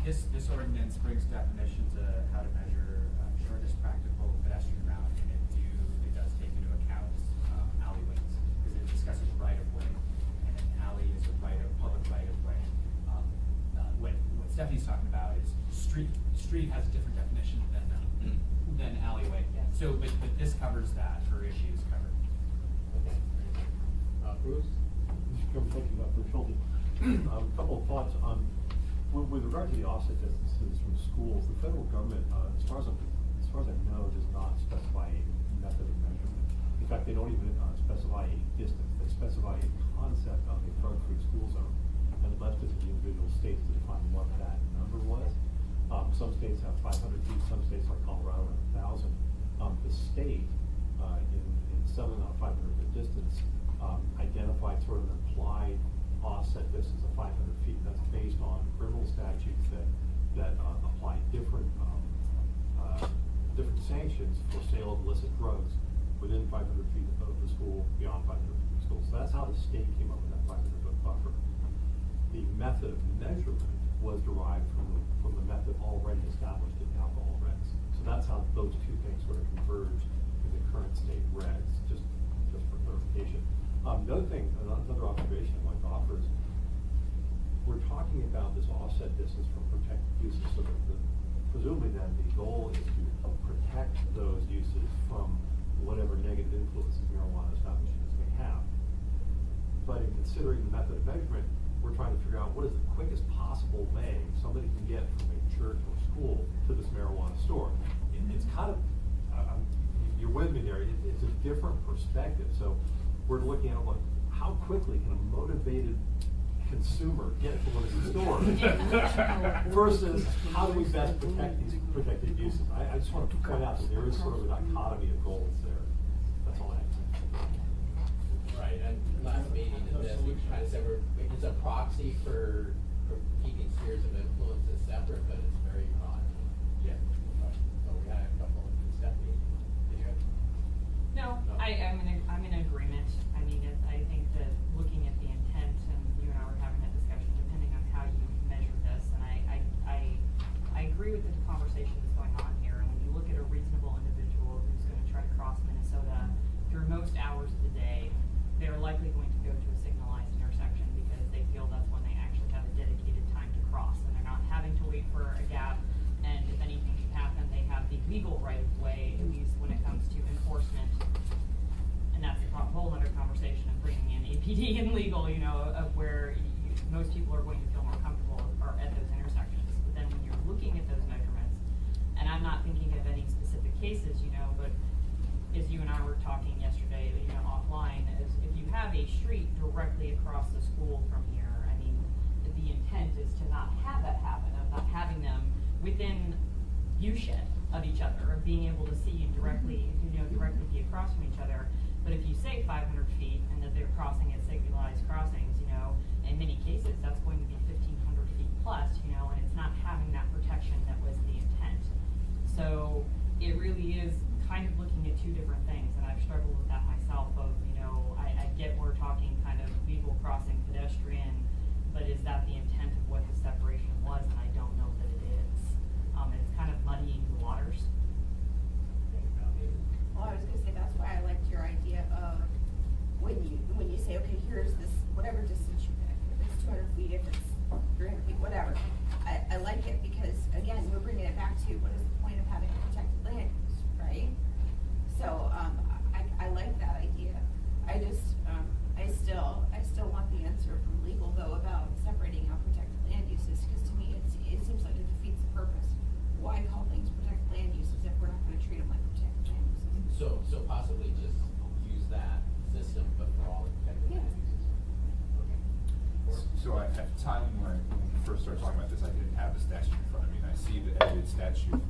E: This ordinance brings definitions of how to measure shortest practical pedestrian route, and it does take into account alleyways, because it discusses right of way, and an alley is a public right of way. What Stephanie's talking about is street has a different definition than alleyway.
U: Yes.
E: So, but this covers that for issues covered.
A: Okay. Bruce?
V: Thank you, Dr. Schulte. A couple of thoughts on, with regard to the offset distances from schools, the federal government, as far as I know, does not specify a method of measurement. In fact, fact, they don't even specify a distance, they specify a concept of a drug-free school zone, and left it to the individual states to define what that number was. Some states have 500 feet, some states like Colorado have 1,000. The state, in 7 out of 500 foot distance, identified sort of an implied offset distance of 500 feet. That's based on criminal statutes that apply different sanctions for sale of illicit drugs within 500 feet of the school, beyond 500 feet of the school. So that's how the state came up with that 500 foot buffer. The method of measurement was derived from the method already established in the alcohol regs. So that's how those two things sort of converged in the current state regs, just for clarification. The other thing, another observation I'd like to offer is we're talking about this offset distance from protected uses. So presumably then the goal is to protect those uses from whatever negative influences marijuana establishments may have. But in considering the method of measurement, we're trying to figure out what is the quickest possible way somebody can get from a church or school to this marijuana store. It's kind of, you're with me there, it's a different perspective. So we're looking at like, how quickly can a motivated consumer get to one of these stores versus how do we best protect these protected uses. I just want to point out that there is sort of a dichotomy of goals there. That's all I have to say.
A: Right, and last meeting in this, we kind of said it's a proxy for keeping spheres of influences separate, but it's very broad. Yeah. So we had a couple of Stephanie. Did you have?
U: No, I'm in agreement. I mean, I think that looking at the intent, and you and I were having that discussion, depending on how you measure this, and I agree with the conversation that's going on here. And when you look at a reasonable individual who's going to try to cross Minnesota through most hours of the day, they're likely going to go to a signalized intersection because they feel that's when they actually have a dedicated time to cross, and they're not having to wait for a gap. And if anything should happen, they have the legal right of way, at least when it comes to enforcement. And that's a whole other conversation of bringing in APD and legal, you know, of where most people are going to feel more comfortable are at those intersections. But then when you're looking at those measurements, and I'm not thinking of any specific cases, you know, but as you and I were talking yesterday, you know, offline, is if you have a street directly across the school from here, I mean, the intent is to not have that happen, of not having them within viewshed of each other, of being able to see directly, you know, directly be across from each other. But if you say 500 feet and that they're crossing at signalized crossings, you know, in many cases that's going to be 1,500 feet plus, you know, and it's not having that protection that was the intent. So it really is kind of looking at two different things, and I've struggled with that myself of, you know, I get we're talking kind of legal crossing pedestrian, but is that the intent of what the separation was? And I don't know that it is. It's kind of muddying the waters.
C: Well, I was gonna say, that's why I liked your idea of when you say, okay, here's this, whatever distance you pick, if it's 200 feet, if it's 300 feet, whatever. I like it because, again, we're bringing it back to what is the point of having a protected land use, right? So, I like that idea. I just, I still want the answer from legal though about separating out protected land uses, because to me, it seems like it defeats the purpose. Why call things protected land uses if we're not gonna treat them like protected land uses?
A: So possibly just use that system, but for all the protected land uses. Okay.
M: So at the time when we first started talking about this, I didn't have the statute in front of me, and I see the edited statute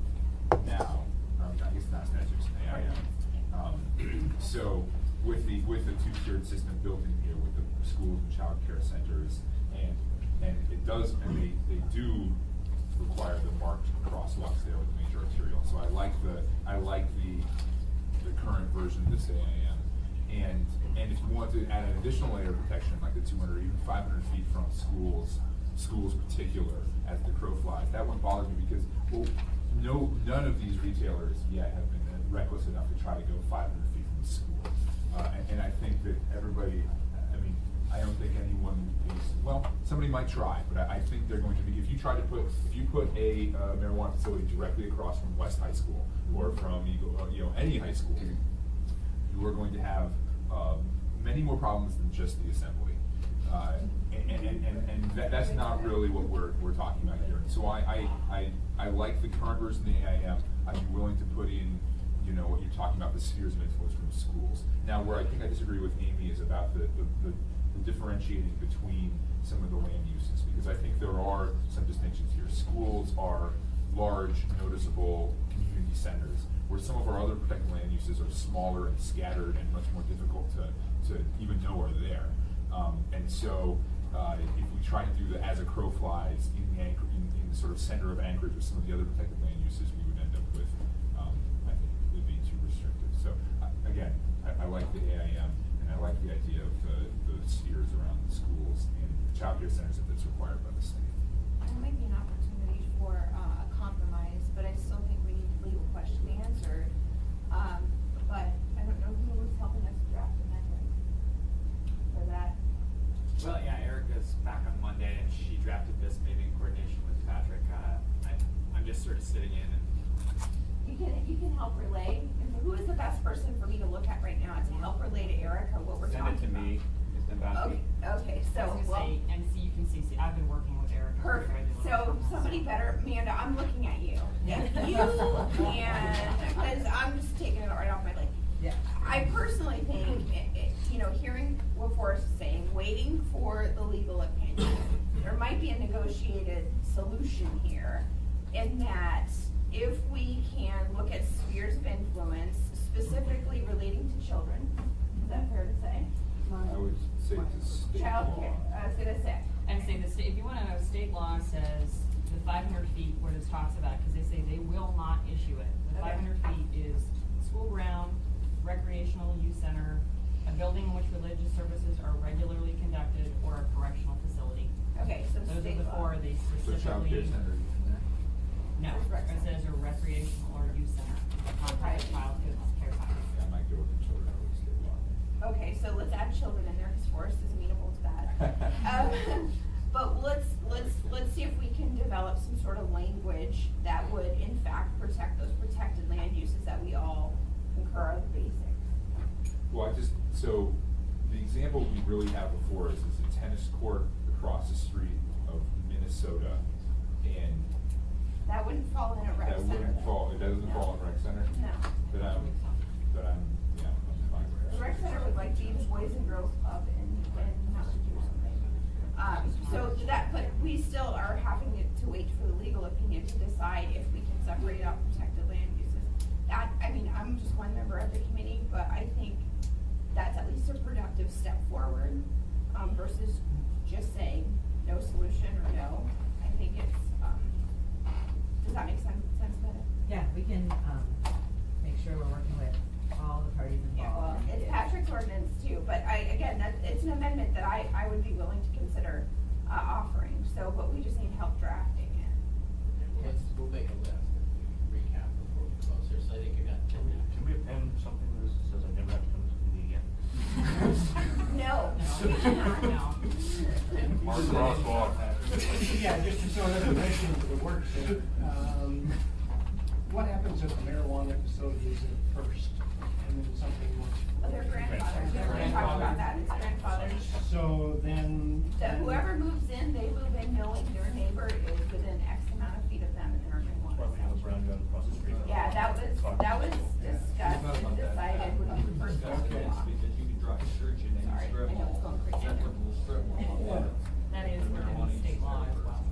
M: now. I guess it's not statute, it's an AIM. So with the two-tiered system built in here with the schools and child care centers, and it does, and they do require the marked crosswalks there with the major arterial. So I like the current version of this AIM. And if you want to add an additional layer of protection, like the 200 or even 500 feet from schools particular, as the crow flies, that wouldn't bother me because, well, none of these retailers yet have been reckless enough to try to go 500 feet from the school. And I think that everybody, I mean, I don't think anyone is, well, somebody might try, but I think they're going to be, if you put a marijuana facility directly across from West High School or from any high school, you are going to have many more problems than just the assembly. And that's not really what we're talking about here. So I like the current version of the AIM. I'd be willing to put in, you know, what you're talking about, the spheres of influence from schools. Now, where I think I disagree with Amy is about the differentiating between some of the land uses, because I think there are some distinctions here. Schools are large, noticeable community centers, where some of our other protected land uses are smaller and scattered and much more difficult to even know are there. And so, if we try to do the as a crow flies in the sort of center of Anchorage of some of the other protected land uses, we would end up with, I think, it would be too restrictive. So, again, I like the AIM, and I like the idea of the spheres around the schools and childcare centers if it's required by the state.
C: There might be an opportunity for a compromise, but I still think we need the legal question answered. But I don't know who was helping us draft amendments for that.
E: Well, yeah, Erica's back on Monday, and she drafted this maybe in coordination with Patrick. I'm just sort of sitting in and.
C: You can help relay. Who is the best person for me to look at right now to help relay to Erica what we're talking about?
T: Send it to me, it's about me.
C: Okay, so,
U: I was gonna
C: well,
U: say, and so you can see, I've been working with Erica.
C: perfect. So somebody better, Amanda, I'm looking at you. If you can, because I'm just taking it right off my plate.
O: Yeah.
C: I personally think, hearing what Forrest is saying, waiting for the legal opinion, there might be a negotiated solution here in that if we can look at spheres of influence specifically relating to children, is that fair to say?
M: I would say to state
C: Childcare,
M: law.
C: I was gonna say.
U: I'm saying the state, if you wanna know, state law says the 500 feet where this talks about, cause they say they will not issue it. The
C: Okay.
U: 500 feet is school ground, recreational use center, a building in which religious services are regularly conducted, or a correctional facility.
C: Okay, so
U: Those are
C: state
U: the
C: law.
U: four, they
M: So
U: specifically.
M: childcare center, you can there?
U: No, it says a recreational or youth center, not
C: Right.
U: child care center.
M: Yeah, I might go with the children, I would state law.
C: Okay, so let's add children in there, because Forrest is amenable to that. But let's see if we can develop some sort of language that would in fact protect those protected land uses that we all concur are the basics.
M: Well, so the example we really have before us is a tennis court across the street of Minnesota, and
C: That wouldn't fall in a rec
M: that
C: center.
M: wouldn't
C: though.
M: fall, it doesn't
C: No.
M: fall in rec center?
C: No.
M: But I'm fine with
C: The
M: it.
C: rec center would like be the Boys and Girls Club in Mountain View or something. So that, but we still are having to wait for the legal opinion to decide if we can separate out protected land uses. That, I mean, I'm just one member of the committee, but I think that's at least a productive step forward, versus just saying no solution or no. I think it's, does that make sense, better?
O: Yeah, we can, make sure we're working with all the parties
C: Yeah, well,
O: involved.
C: it's Patrick's ordinance too, but it's an amendment that I would be willing to consider, offering, so, but we just need help drafting it.
A: We'll make a list and recap before we close here, so I think you got 10 minutes.
I: Can we append something that says I never have to come to the meeting again?
C: No, we cannot.
U: No.
I: Mark Crosswalk.
L: Yeah, just to throw another dimension into the work, what happens if a marijuana facility is at first, and then something wants?
C: Their grandfather, we already talked about that, it's grandfather.
L: So then.
C: That whoever moves in, they move in knowing their neighbor is within X amount of feet of them and they're marijuana.
I: Probably have a brown gun across the street.
C: Yeah, that was discussed and decided when we first got the law.
G: Because you can drive a church in any
C: Sorry,
G: strip
C: I know it's
G: mall.
C: going crazy.
G: Acceptable strip mall.
U: That is within state law as well.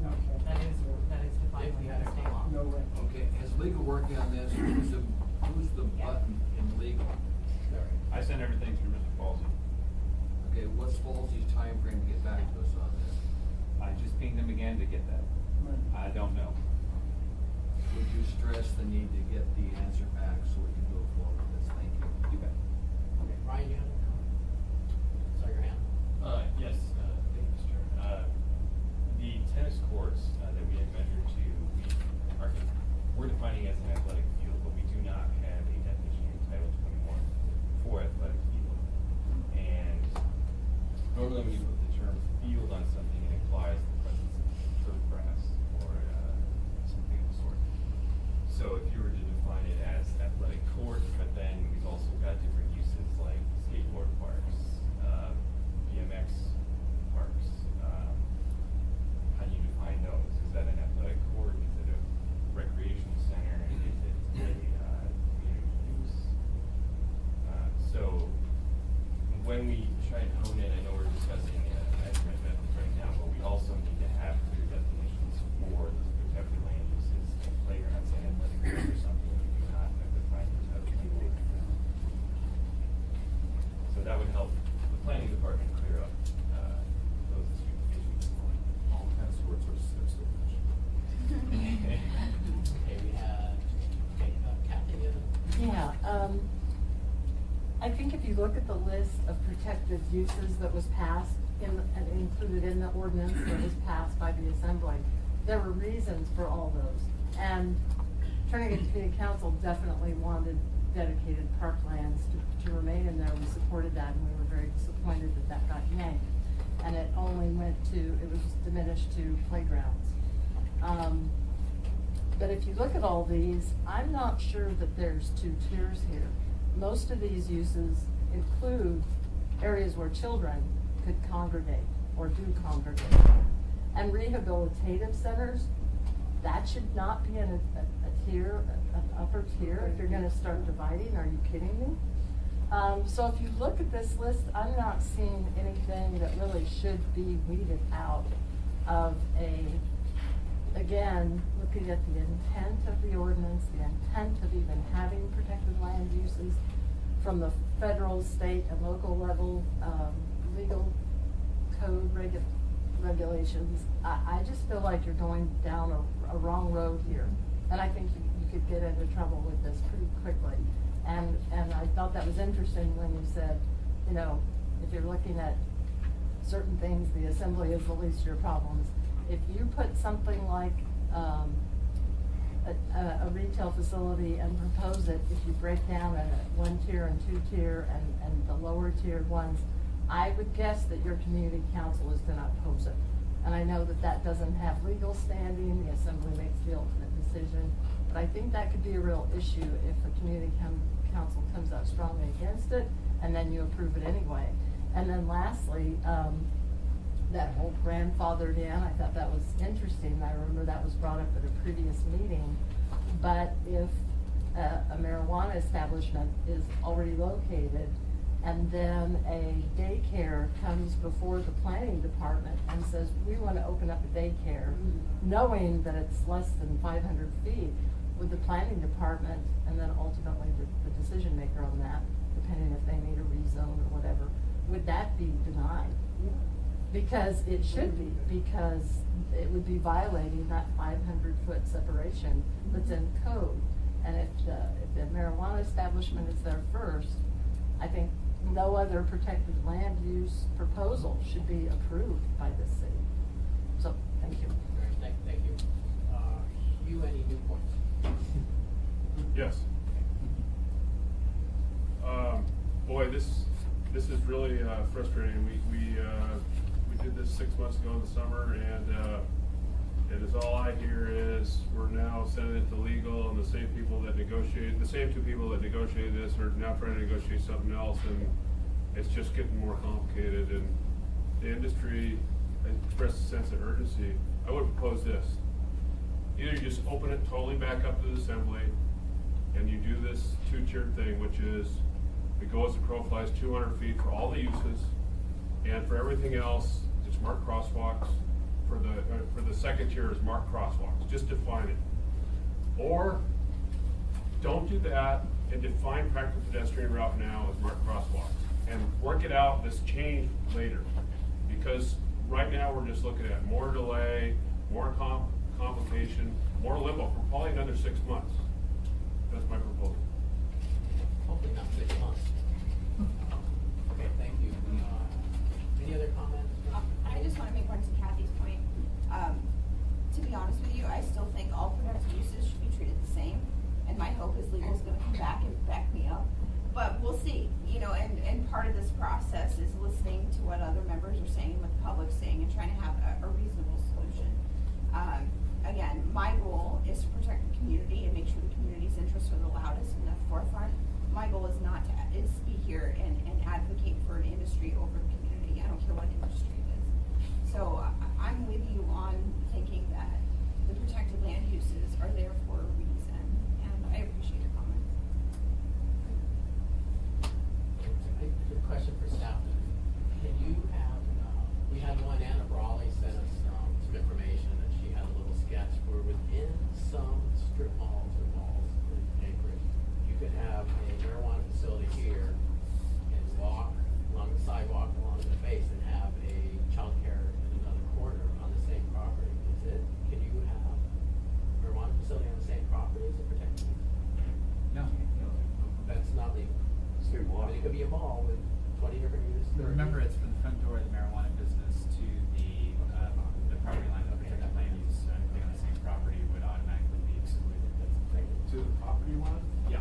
U: That is defined within state law.
L: No way.
G: Okay, has legal working on this, who's the button in legal?
T: I sent everything through Mr. Paulson.
G: Okay, what's Falsey's timeframe to get back to us on this?
T: I just pinged him again to get that. I don't know.
G: Would you stress the need to get the answer back so we can go forward with this? Thank you.
T: You bet.
A: Okay, Ryan, you have a comment? Saw your hand.
B: Yes, thank you, Mr. Chairman. The tennis courts that we had measured to, we're defining as an athletic field, but we do not have a definition in Title 21 for athletic field. And normally when you put the term field on something, it implies the presence of turf grass or something of the sort. So if you were to define it as athletic court, but then we've also got different when we try and hone in, I know we're discussing measurement methods right now, but we also need to have clear definitions for the protected land uses, playgrounds and athletic fields or something that we do not have defined as how we do it. So that would help the planning department clear up those issues.
M: All kinds of words are so much.
A: Okay, we have, Kathy,
O: Yeah, I think if you look at the list of protected uses that was passed and included in the ordinance that was passed by the assembly, there were reasons for all those. And Trinity Community Council definitely wanted dedicated parklands to remain in there. We supported that, and we were very disappointed that that got yanked. And it only went to, it was diminished to playgrounds. But if you look at all these, I'm not sure that there's two tiers here. Most of these uses include areas where children could congregate or do congregate. And rehabilitative centers, that should not be in a tier, an upper tier. If you're gonna start dividing, are you kidding me? So if you look at this list, I'm not seeing anything that really should be weeded out of again, looking at the intent of the ordinance, the intent of even having protected land uses from the federal, state, and local level, legal code regulations. I just feel like you're going down a wrong road here. And I think you could get into trouble with this pretty quickly. And I thought that was interesting when you said, you know, if you're looking at certain things, the assembly is the least of your problems. If you put something like a retail facility and propose it, if you break down a 1 tier and 2 tier and the lower tiered ones, I would guess that your community council is going to oppose it. And I know that that doesn't have legal standing, the assembly makes the ultimate decision, but I think that could be a real issue if the community council comes out strongly against it, and then you approve it anyway. And then lastly, that whole grandfathered in, I thought that was interesting. I remember that was brought up at a previous meeting. But if a marijuana establishment is already located and then a daycare comes before the planning department and says, we want to open up a daycare, knowing that it's less than 500 feet, would the planning department and then ultimately the decision maker on that, depending if they need a rezone or whatever, would that be denied? Because it should be, because it would be violating that 500-foot separation that's in code. And if the marijuana establishment is there first, I think no other protected land use proposal should be approved by the city. So, thank you.
A: Thank you. Hugh, any new points?
N: Yes. Boy, this is really frustrating. We did this 6 months ago in the summer, and it is all I hear is we're now sending it to legal, and the same two people that negotiated this are now trying to negotiate something else, and it's just getting more complicated. And the industry expressed a sense of urgency. I would propose this: either you just open it totally back up to the assembly, and you do this 2-tiered thing, which is it goes and crow flies 200 feet for all the uses, and for everything else, it's marked crosswalks. For the second tier is marked crosswalks. Just define it. Or don't do that and define practical pedestrian route now as marked crosswalks, and work it out, this change later. Because right now we're just looking at more delay, more complication, more limbo for probably another 6 months. That's my proposal.
A: Hopefully not 6 months. Okay, thank you. Any other comments?
C: I just want to make one to Kathy's point. To be honest with you, I still think all protected uses should be treated the same. And my hope is legal's going to come back and back me up. But we'll see, you know, and part of this process is listening to what other members are saying, what the public's saying, and trying to have a reasonable solution. Again, my goal is to protect the community and make sure the community's interests are the loudest and the forefront. My goal is not to be here and advocate for an industry over the community. I don't care what industry it is. So I'm with you on thinking that the protected land uses are there for a reason, and I appreciate your comments.
A: Good question for staff. could be a mall with 20 different uses.
E: Remember, it's from the front door of the marijuana business to the property line of protected land use, so anything on the same property would automatically be excluded.
S: To the property line?
E: Yeah.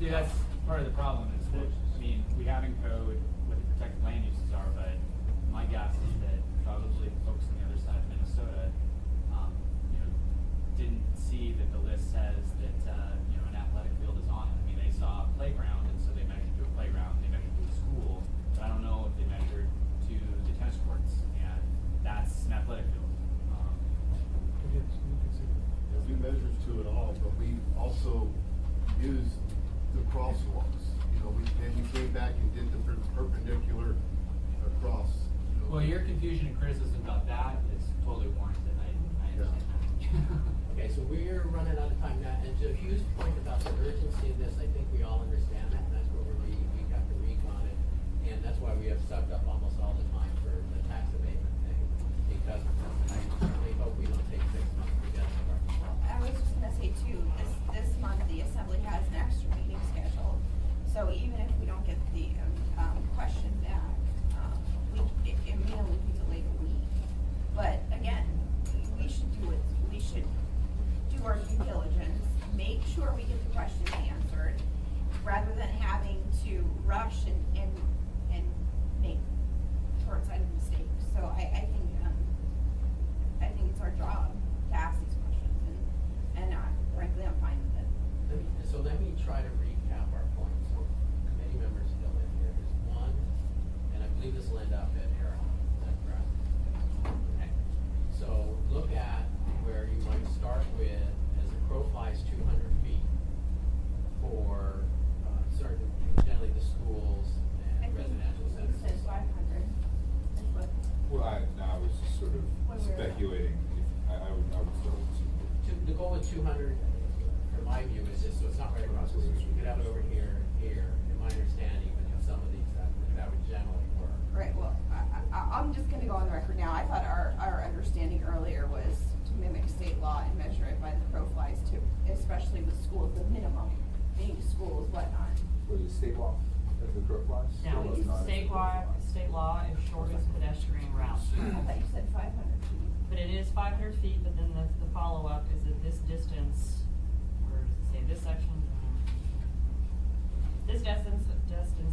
E: See, that's part of the problem is that, I mean, we have in code what the protected land uses are, but my guess is that probably the folks on the other side of Minnesota, didn't see that the list says that, an athletic field is on it. I mean, they saw a playground, and so they measured to a playground, they measured to a school, but I don't know if they measured to the tennis courts, and that's an athletic field.
S: We measure to it all, but we also use the crosswalks. Then you came back and did the perpendicular across.
E: Well, your confusion and criticism about that is totally warranted. I understand that.
A: Okay, so we're running out of time now, and to Hugh's point about the urgency of this, I think we all understand that, and that's what we're reading week after week on it, and that's why we have sucked up almost all the time for the tax abatement thing, because I really hope we don't take 6 months to get somewhere.
C: I was just gonna say too, this month, the assembly has an extra meeting scheduled, so even if we don't get the, question back, it may only be delayed a week. But again, we should do our due diligence, make sure we get the questions answered, rather than having to rush and make short-sighted mistakes. So I think it's our job to ask these questions, and frankly, I'm fine with it.
A: Let me try to recap our points. So committee members fill in here. There's one, and I believe this will end up at Aaron. Is that correct? Okay. So look at where you might start with, as the crow flies, 200 feet for certain, generally the schools and residential centers.
C: It says 500. That's what.
M: Well, I was just sort of
C: When we're-
M: speculating. I would still.
A: The goal with 200, from my view, is just so it's not right across the street. You could have it over here, in my understanding, but some of these that would generally work.
C: Right, well, I'm just gonna go on the record now. I thought our understanding earlier was to mimic state law and measure it by the crow flies too, especially with schools, the minimum, being schools, whatnot.
M: Was it state law as the crow flies?
U: No,
M: Or was it not?
U: state law is shortest pedestrian route.
C: I thought you said 500 feet.
U: But it is 500 feet, but then the follow-up is that this distance, where does it say, this section? This distance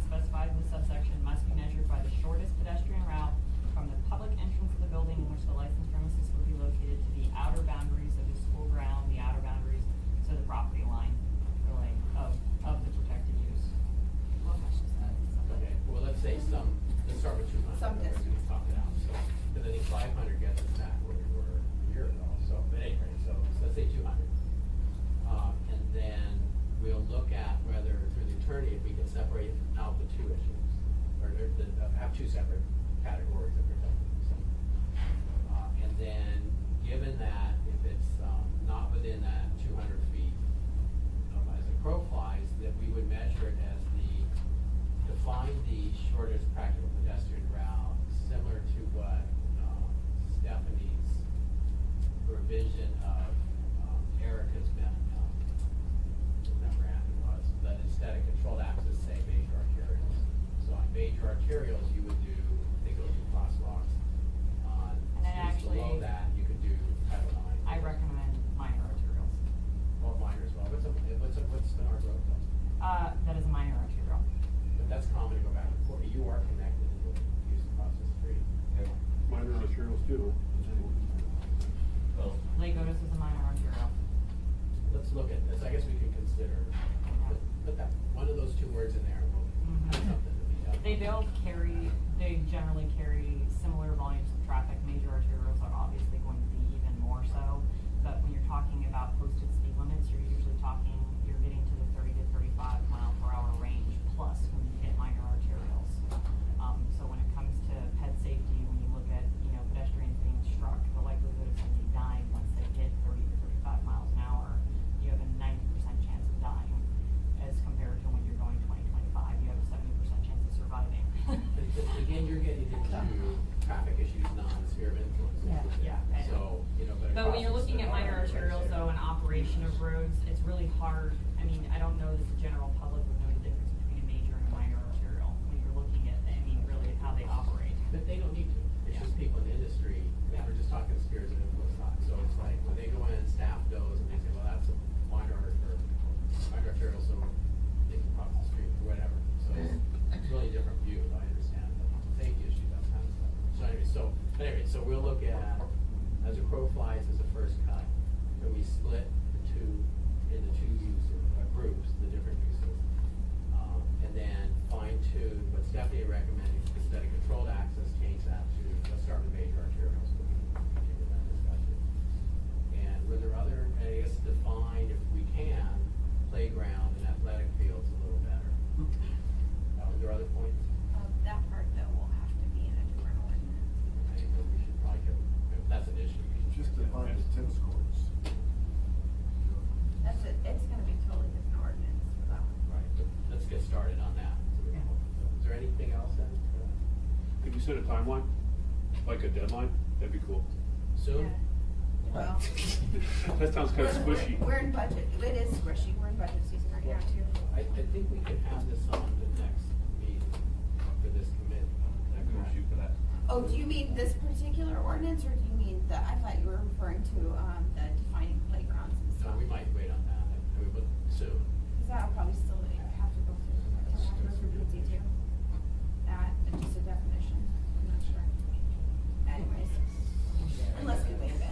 U: specified in the subsection must be measured by the shortest pedestrian route from the public entrance of the building in which the licensed premises will be located to the outer boundaries of the school ground, the outer boundaries, so the property line, really, of the protected use.
A: Okay, well, let's say let's start with 200.
C: Some distance.
A: We talk it out, so, because I think 500 gets us back where we were a year ago, so, but anyway, so let's say 200. And then we'll look at whether, through the attorney, if we can separate out the two issues, or have two separate categories of protected use. And then, given that, if it's not within that 200 feet, as the crow flies, that we would measure it as define the shortest practical pedestrian route, similar to what Stephanie's revision of Erica's memorandum was, that instead of controlled access, say major arterials. So on major arterials, you would do, they go through crosswalks. On
U: And then
A: streets below
U: actually,
A: that, you could do Title IX.
U: I recommend minor arterials.
A: Well, minor as well. What's Menard Road though?
U: That is a minor arterial.
A: But that's common to go back and forth. You are connected to the use across the street.
N: Minor arterials too.
U: Lake Otis is a minor arterial.
A: Let's look at this. I guess we can consider, put that, one of those two words in there, and we'll have something to be done.
U: They generally carry similar volumes of traffic. Major arterials are obviously going to be even more so. But when you're talking about posted speed limits, you're usually you're getting to the 30 to 35 mile per hour range plus when you hit minor arterials. So when it comes to ped safety, when you look at, pedestrians being struck, the likelihood of somebody dying once they hit 30 to 35 miles an hour, you have a 90% chance of dying, as compared to when you're going 20, 25, you have a 70% chance of surviving.
A: Again, you're getting into traffic issues, non-sphere of influence.
U: Yeah.
A: So,
U: But when you're looking at minor arterials, though, and operation of roads, it's really hard. I mean, I don't know that the general public would know the difference between a major
A: definitely recommending, instead of controlled access, change that to, let's start with major arterials, so we can continue that discussion. And were there other, I guess, define, if we can, playground and athletic fields a little better? Were there other points?
C: That part though will have to be in a different ordinance.
A: I think that we should probably get, if that's an issue. we should
S: Just define the tennis courts.
C: That's it, it's gonna be totally different ordinance for that one.
A: Right, but let's get started on that. Is there anything else then?
N: Could you set a timeline? Like a deadline? That'd be cool.
A: Soon?
C: Well,
N: That sounds kind of squishy.
C: we're in budget, it is squishy, we're in budget season right now too.
A: I think we could have this on the next meeting for this committee.
B: We'll shoot for that.
C: Oh, do you mean this particular ordinance, or do you mean the, I thought you were referring to, the defining playgrounds and
A: So
C: stuff?
A: we might wait on that, I mean, but soon.
C: Cause that'll probably still have to go through the detail. That, and just a definition, I'm not sure. Anyways, unless we waive it.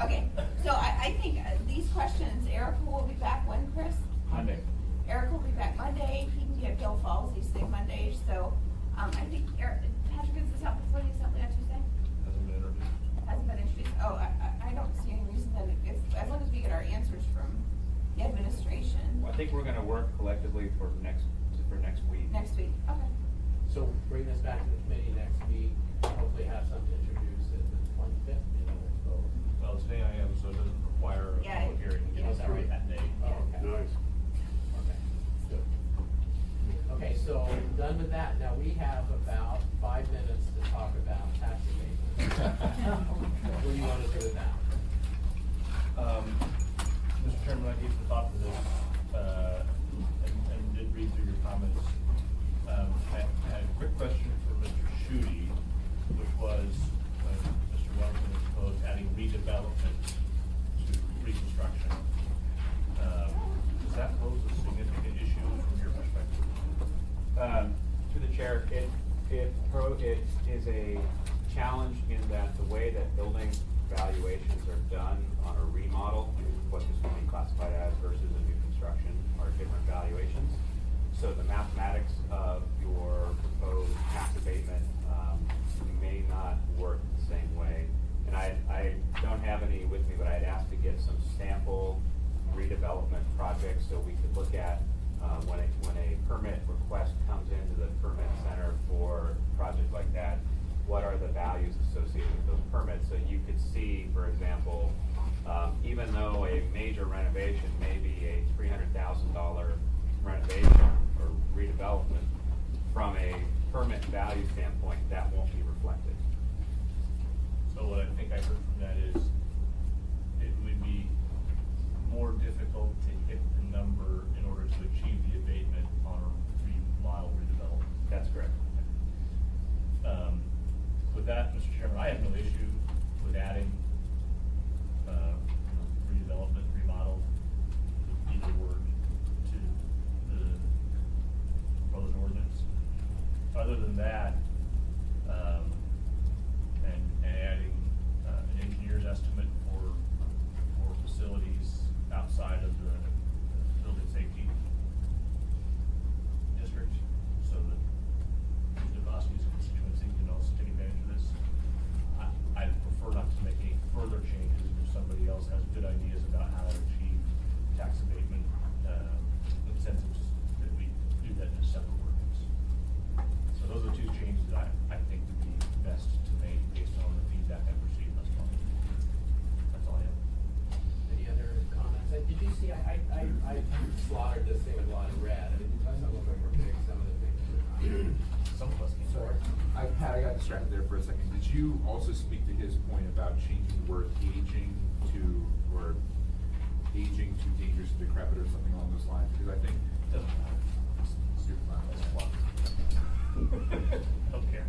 C: Okay, so I think these questions, Erica will be back when, Chris?
T: Monday.
C: Eric will be back Monday, he can get Bill Falls, he's sick Mondays, so, I think Patrick, is this out before the assembly on Tuesday?
B: Hasn't been introduced.
C: Hasn't been introduced, oh, I don't see any reason that if, as long as we get our answers from the administration.
T: Well, I think we're gonna work collectively for next week.
C: Next week, okay.
A: So bring this back to the committee next week, hopefully have something introduced at the 25th, I suppose.
I: Well, it's an AIM, so it doesn't require a
C: Yeah,
I: public hearing, you
C: yeah.
I: can approve that day.
A: Oh, okay.
N: Nice.
A: Okay, good. Okay, so done with that. Now we have about 5 minutes to talk about tax abatement. What do you want to do with that?
I: Mr. Chairman, I gave some thought to this, and did read through your comments. I had a quick question for Mr. Schutte, which was, Mr. Wellington has proposed adding redevelopment to reconstruction. Does that pose a significant issue from your perspective?
T: To the chair, it is a challenge in that the way that building valuations are done on a remodel, what this will be classified as versus a new construction, are different valuations. So the mathematics of your proposed tax abatement may not work the same way. And I don't have any with me, but I'd asked to get some sample redevelopment projects so we could look at when a permit request comes into the permit center for a project like that, what are the values associated with those permits? So you could see, for example, even though a major renovation may be a $300,000 renovation or redevelopment, from a permit value standpoint, that won't be reflected.
I: So what I think I heard from that is, it would be more difficult to hit the number in order to achieve the abatement on a remodel redevelopment.
T: That's correct.
I: With that, Mr. Chairman, I have no issue with adding redevelopment, remodel, either word, to the proposed ordinance. Other than that, and adding an engineer's estimate for facilities outside of the building safety district, so that Mr. Bosky's constituency can also take advantage of this. I prefer not to make any further changes if somebody else has good ideas about how to achieve tax abatement incentives, that we do that in a separate ordinance. So those are the two changes that I think would be best to make based on the feedback I've received thus far. That's all I have.
A: Any other comments? Did you see, I slaughtered this thing with a lot of red. I mean, some of them were big, some of the things were not.
I: Some of us can.
M: Sorry, Pat, I got distracted there for a second. Did you also speak to his point about changing the word aging to dangerous to decrepit or something along those lines? Because I think
I: Doesn't matter.
M: super fun.
I: Don't care.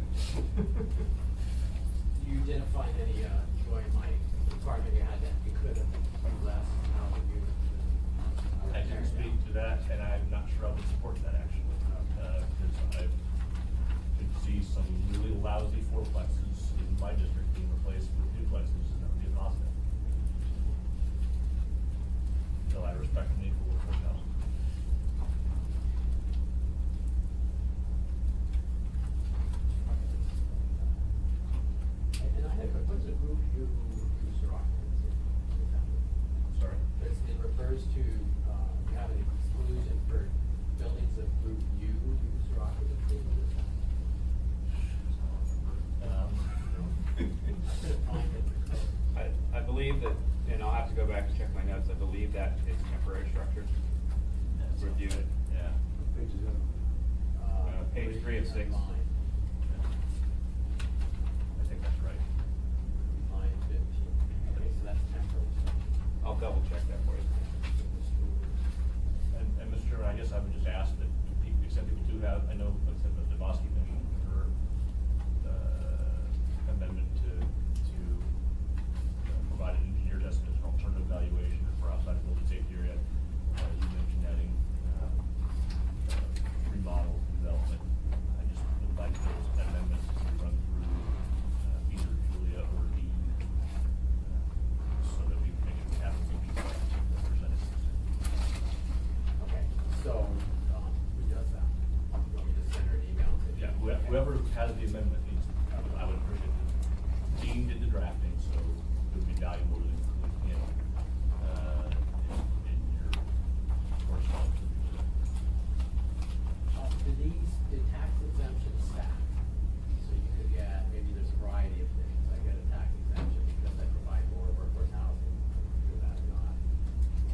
A: You didn't find any joy in my requirement you had that you could have less, how would you?
I: I didn't speak to that, and I'm not sure I would support that actually, because I could see some really lousy fourplexes in my district being replaced with duplexes, and that would be a positive. So I respect the need for workforce housing.
T: go back and check my notes, I believe that is temporary structures. Review it, yeah.
J: Page is up.
T: Page 3 of 6.
B: I think that's right.
A: Line 15. Okay, so that's temporary.
T: I'll double check that for you.
I: And Mr. Chairman, I guess I would just ask that people, except people do have, I know, like I said, the Bosky mentioned her amendment to provide an engineer's estimate, an alternative valuation for outside building safety area. You mentioned adding remodel development. I just would like those amendments to run through either Julia or Dean, so that we can make sure we have the people represented.
A: Okay, so, who does that? You want me to send her an email?
I: Yeah, whoever has the amendment needs, I would appreciate it. Dean did the drafting, so it would be valuable to include him, in your correspondence.
A: Do tax exemptions stack? So you could get, maybe there's a variety of things. I get a tax exemption because I provide more workforce housing, do that or not.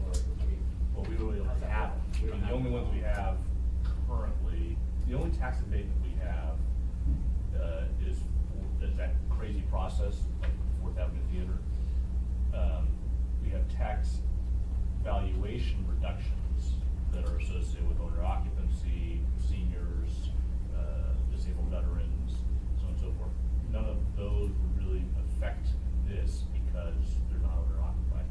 A: Or, I mean.
I: Well, we really don't
A: how's that
I: have,
A: work? We don't
I: the only ones we have currently, the only tax abatement we have, is that crazy process, like Fourth Avenue Theater. We have tax valuation reductions that are associated with owner occupancy, seniors, disabled veterans, so on and so forth. None of those would really affect this because they're not owner occupied.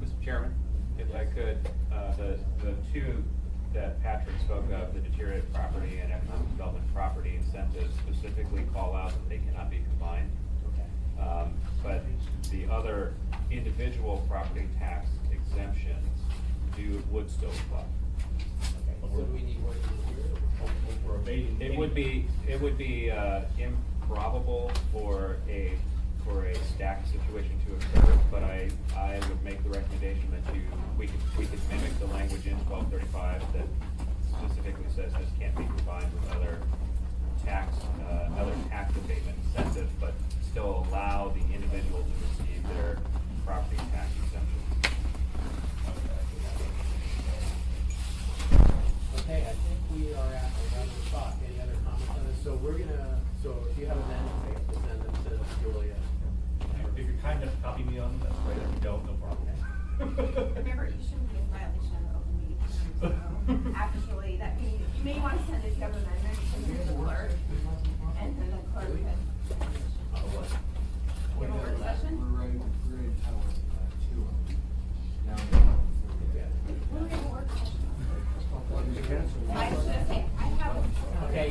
T: Mr. Chairman, if I could, the two that Patrick spoke of, the deteriorated property and economic development property incentives, specifically call out that they cannot be combined.
A: Okay.
T: But the other individual property tax exemptions would still apply.
A: Okay, so do we need what here?
I: We're abating.
T: It would be improbable for a stacked situation to occur, but I would make the recommendation that we could mimic the language in 1235 that specifically says this can't be combined with other tax abatement incentives, but still allow the individual to receive their property tax exemption.
A: Okay, I think we are at 11 o'clock. Any other comments on this? So we're gonna, so if you have amendments, I have to send them to Julia.
I: If you're kind enough to copy me on them, that's great. If you don't, no problem.
C: Remember, you shouldn't be in violation of the open meeting terms, so actually, that means, you may want to send if you have amendments to the clerk, and then the clerk can. You have a work session?
G: We're ready to tell us, two of them. Now.
C: We're in a work session. I was gonna say, I have a.
A: Okay,